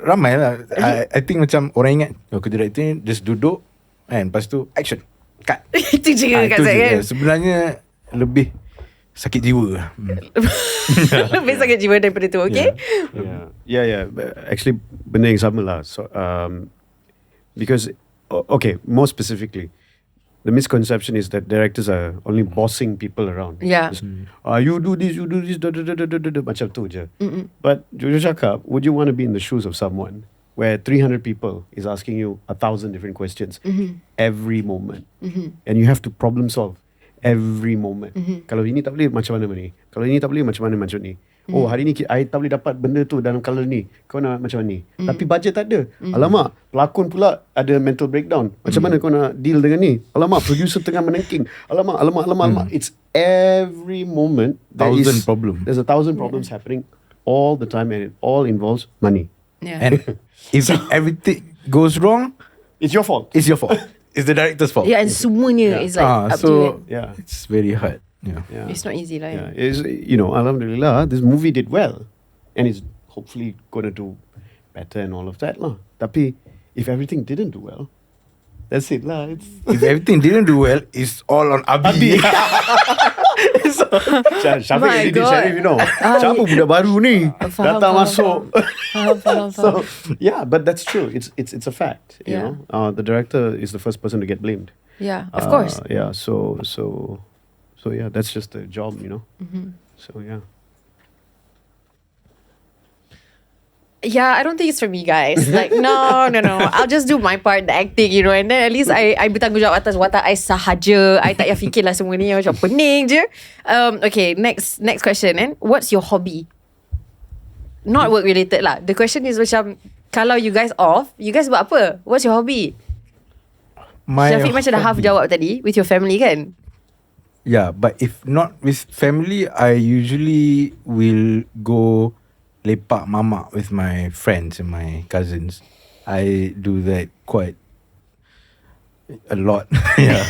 Ramai lah. I think macam orang ingat kerja director ni just duduk kan, lepas tu action, cut. Itu je kat Itu saya je. kan. Sebenarnya lebih sakit jiwa. Lebih sakit jiwa daripada tu, okay? Yeah. But actually, benda yang sama lah. So, because, okay, more specifically, the misconception is that directors are only bossing people around. Yeah. Just, you do this, macam tu je. But jujur cakap, would you want to be in the shoes of someone where 300 people is asking you 1,000 different questions every moment, and you have to problem solve every moment. Kalau ini tak boleh, macam mana ni? Kalau ini tak boleh, macam mana macam ni? Oh, hari ni I tak boleh dapat benda tu dalam colour ni. Kau nak macam ni. Tapi budget tak ada. Alamak, pelakon pula ada mental breakdown. Macam mana kau nak deal dengan ni? Alamak, producer tengah menengking. Alamak. It's every moment. Thousand problem. There's 1,000 problems happening all the time, and it all involves money. Yeah. And if everything goes wrong, It's your fault. it's your fault. It's the director's fault. Yeah, and semuanya is like up to you. Yeah. It's very hard. Yeah. It's not easy lah. Yeah, it's, alhamdulillah, this movie did well, and it's hopefully going to do better and all of that lah. Tapi if everything didn't do well, that's it lah. If everything didn't do well, it's all on Abi. Syafiq My and Didi God. Sharif, siapa budak baru ni datang masuk. Faham. So yeah, but that's true. It's a fact. You Yeah. know, the director is the first person to get blamed. Yeah, of course. Yeah. So yeah, that's just the job. So yeah. Yeah, I don't think it's for me, guys. Like, no. I'll just do my part, the acting, and then at least I bertanggungjawab atas watak I sahaja. I tak payah fikirlah semua ni macam pening je. Okay, next question. And what's your hobby? Not work related lah. The question is macam, kalau you guys off, you guys buat apa? What's your hobby? Syafiq macam dah half jawab tadi, with your family kan? Yeah, but if not with family, I usually will go lepak mamak with my friends and my cousins. I do that quite a lot. Yeah,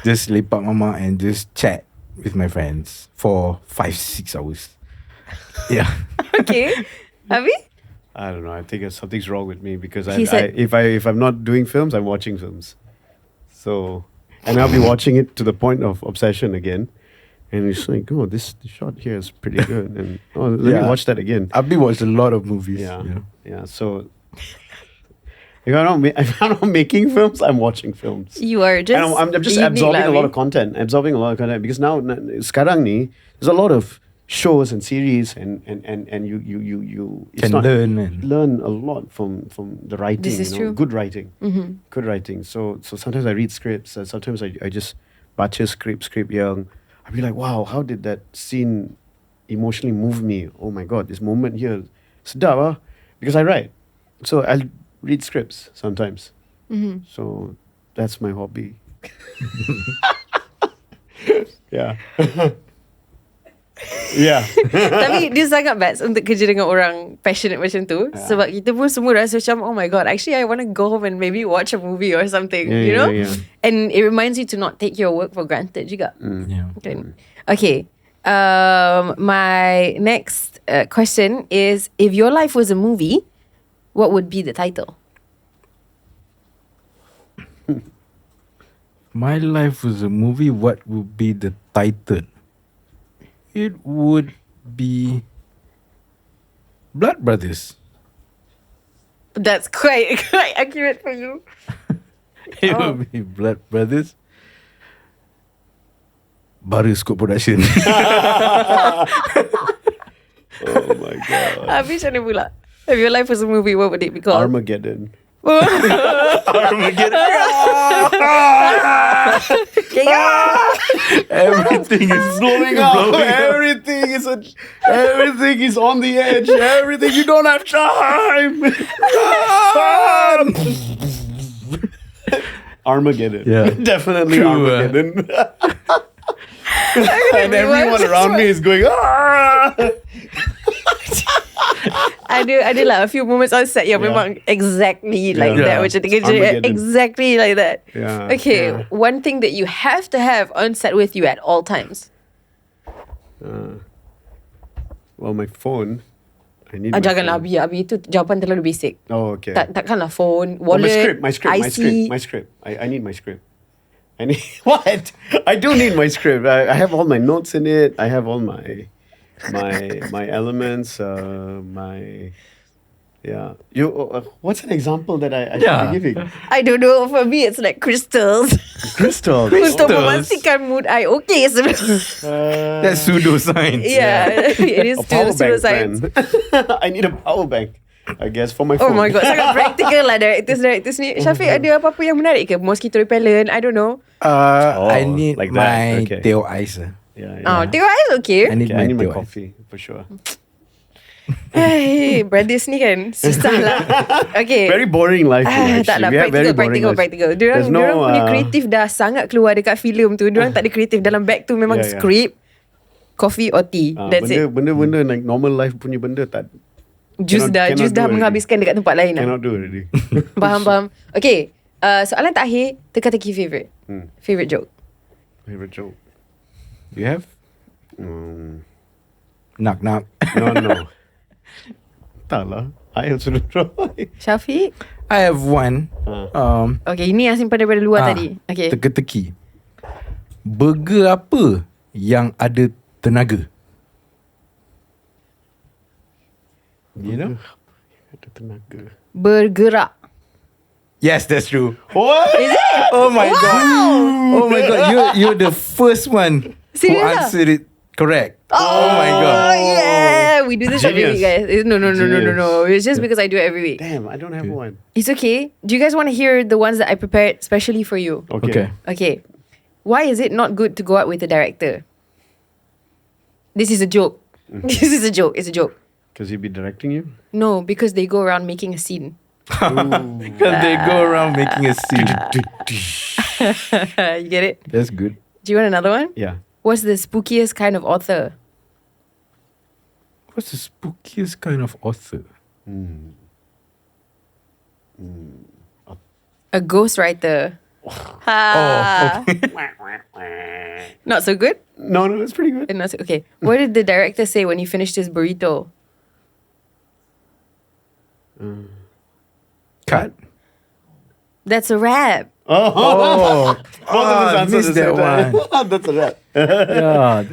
just lepak mamak and just chat with my friends for 5-6 hours. Yeah. Okay. Abi? I don't know. I think something's wrong with me because He said- if I'm not doing films, I'm watching films. So, and I'll be watching it to the point of obsession again. And it's like, oh, this shot here is pretty good. And let me watch that again. Abi watched a lot of movies. Yeah. So, if I'm not making films, I'm watching films. You are just And I'm just unique absorbing lah, a lot Abi. of content. Because now, sekarang ni, there's a lot of shows and series, and you it's Can learn and learn a lot from the writing. This is true. Good writing, good writing. So sometimes I read scripts, and sometimes I just baca script yang I'd be like, wow, how did that scene emotionally move me? Oh my god, this moment here, sedap ah, because I write, so I'll read scripts sometimes. So that's my hobby. Yeah. Yeah. Tapi dia sangat best untuk kerja dengan orang passionate macam tu. Sebab kita pun semua rasa macam, oh my god, actually I want to go home and maybe watch a movie or something, you know? Yeah. And it reminds you to not take your work for granted juga. yeah. Okay. My next question is, if your life was a movie, what would be the title? My life was a movie. What would be the title? It would be Blood Brothers. That's quite accurate for you. It would be Blood Brothers. Baruscope Production. Oh my god. Habis macam mana pula? If your life was a movie, what would it be called? Armageddon. Everything is Blowing up. Everything is on the edge. Everything, you don't have time. Armageddon. Yeah. Definitely True, Armageddon. And everyone around me is going, ah! Ada lah a few moments on set yang memang exactly like that. Macam dia kerja Armageddon. exactly like that. Yeah. Okay, one thing that you have to have on set with you at all times. Well, my phone. I need my Janganlah phone. Abi itu jawapan terlalu basic. Oh, okay. Takkanlah phone, Oh, wallet, my IC. script. I need my script. I need what? I do need my script. I have all my notes in it. I have all my elements. You. What's an example that I should be giving? I don't know. For me, it's like crystals. Crystals. Untuk memastikan mood I okay sebenarnya. That's pseudoscience. Yeah, it is A still power bank pseudoscience. plan. I need a power bank. I guess for my phone. Oh my god, sangat practical lah directors ni. Syafiq, ada apa-apa yang menarik ke? Mosquito repellent, I don't know. I need like that. my Okay. 𝙁𝙊𝙇𝙊𝙀. Yeah. Tengok I okay. I need Okay, I my need my 𝙁𝙊𝙀. coffee for sure. Hey, brothers ni kan susah lah. Okay. Very boring life. Actually. Tak lah, We have very boring lives. practical. There's Diorang punya kreatif dah sangat keluar dekat filem tu. Diorang tak ada kreatif dalam bag tu, memang Yeah. script, coffee or tea. That's it. Benda like normal life punya benda tak. Jus dah cannot do menghabiskan dekat tempat lain lah. Cannot do already. Faham. Okay, soalan terakhir, teka-teki favorite. Favorite joke. Favorite joke. You have? Knock. No. Tak lah. I also don't know. Syafiq? I have one. Okay, ini yang simpan daripada luar tadi. Okay. Teka-teki. Burger apa yang ada tenaga? You know? Ada tenaga. Bergerak. Yes, that's true. What? Is it? Oh my god. Oh my god. You're the first one who Serious ah? answered it correct. Oh my god. Oh yeah, we do this every week, Genius. guys. No. Genius. It's just because I do it every week. Damn, I don't have one. It's okay. Do you guys want to hear the ones that I prepared specially for you? Okay. Okay. Why is it not good to go out with a director? This is a joke. This is a joke. It's a joke. Because he'd be directing you? No, because they go around making a scene. Because they go around making a scene. You get it? That's good. Do you want another one? Yeah. What's the spookiest kind of author? What's the spookiest kind of author? A ghostwriter. Ha. Not so good? No, that's pretty good. Not so, okay. What did the director say when he finished his burrito? Cut. That's a wrap. Oh. Both of us I answered missed the same that time. That's a wrap. Yeah.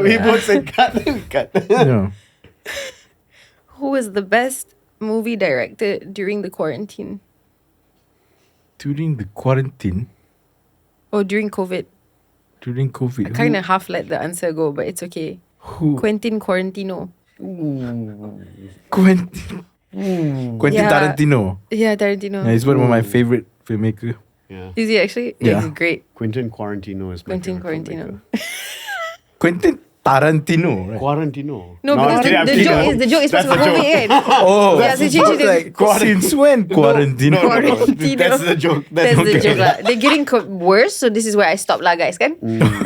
We both said cut. Cut. Yeah. Who was the best movie director during the quarantine? During the quarantine, Or during COVID? during COVID. I kind of half let the answer go, but it's okay. Quentin Quarantino. Quentin Yeah. Tarantino. Yeah, Tarantino. He's one of my favorite filmmaker. Yeah. Is he actually? Yeah. He's great. Quentin Quarantino is my Quentin favorite Quarantino. filmmaker. Quentin Tarantino, right? Quarantino. No, because the joke is supposed to be moving kan. Oh, Yeah, so change it. like, since when? Quarantino. Quarantino. That's the joke. That's the joke lah. They're getting worse, so this is where I stop lah guys kan.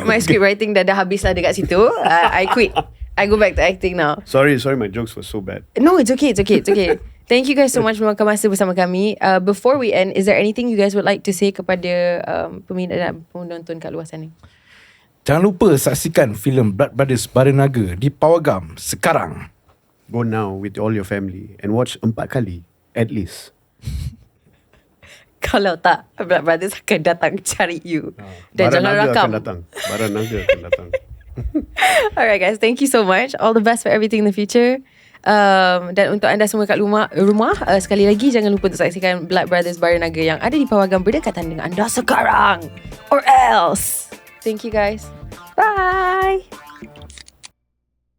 My script writing dah habis lah dekat situ. I quit. I go back to acting now. Sorry, my jokes were so bad. No, it's okay. Thank you guys so much meluangkan masa bersama kami. Before we end, is there anything you guys would like to say kepada peminat dan penonton kat luar sana? Jangan lupa saksikan filem Blockbuster Baranaga di Pawagam sekarang. Go now with all your family and watch 4 kali at least. Kalau tak, Black Brothers akan datang cari you. Dan jangan rakam. Baranaga akan datang. Alright guys, thank you so much. All the best for everything in the future. Dan untuk anda semua kat rumah, sekali lagi jangan lupa untuk saksikan Black Brothers Baranaga yang ada di Pawagam berdekatan dengan anda sekarang. Or else. Thank you guys. Bye.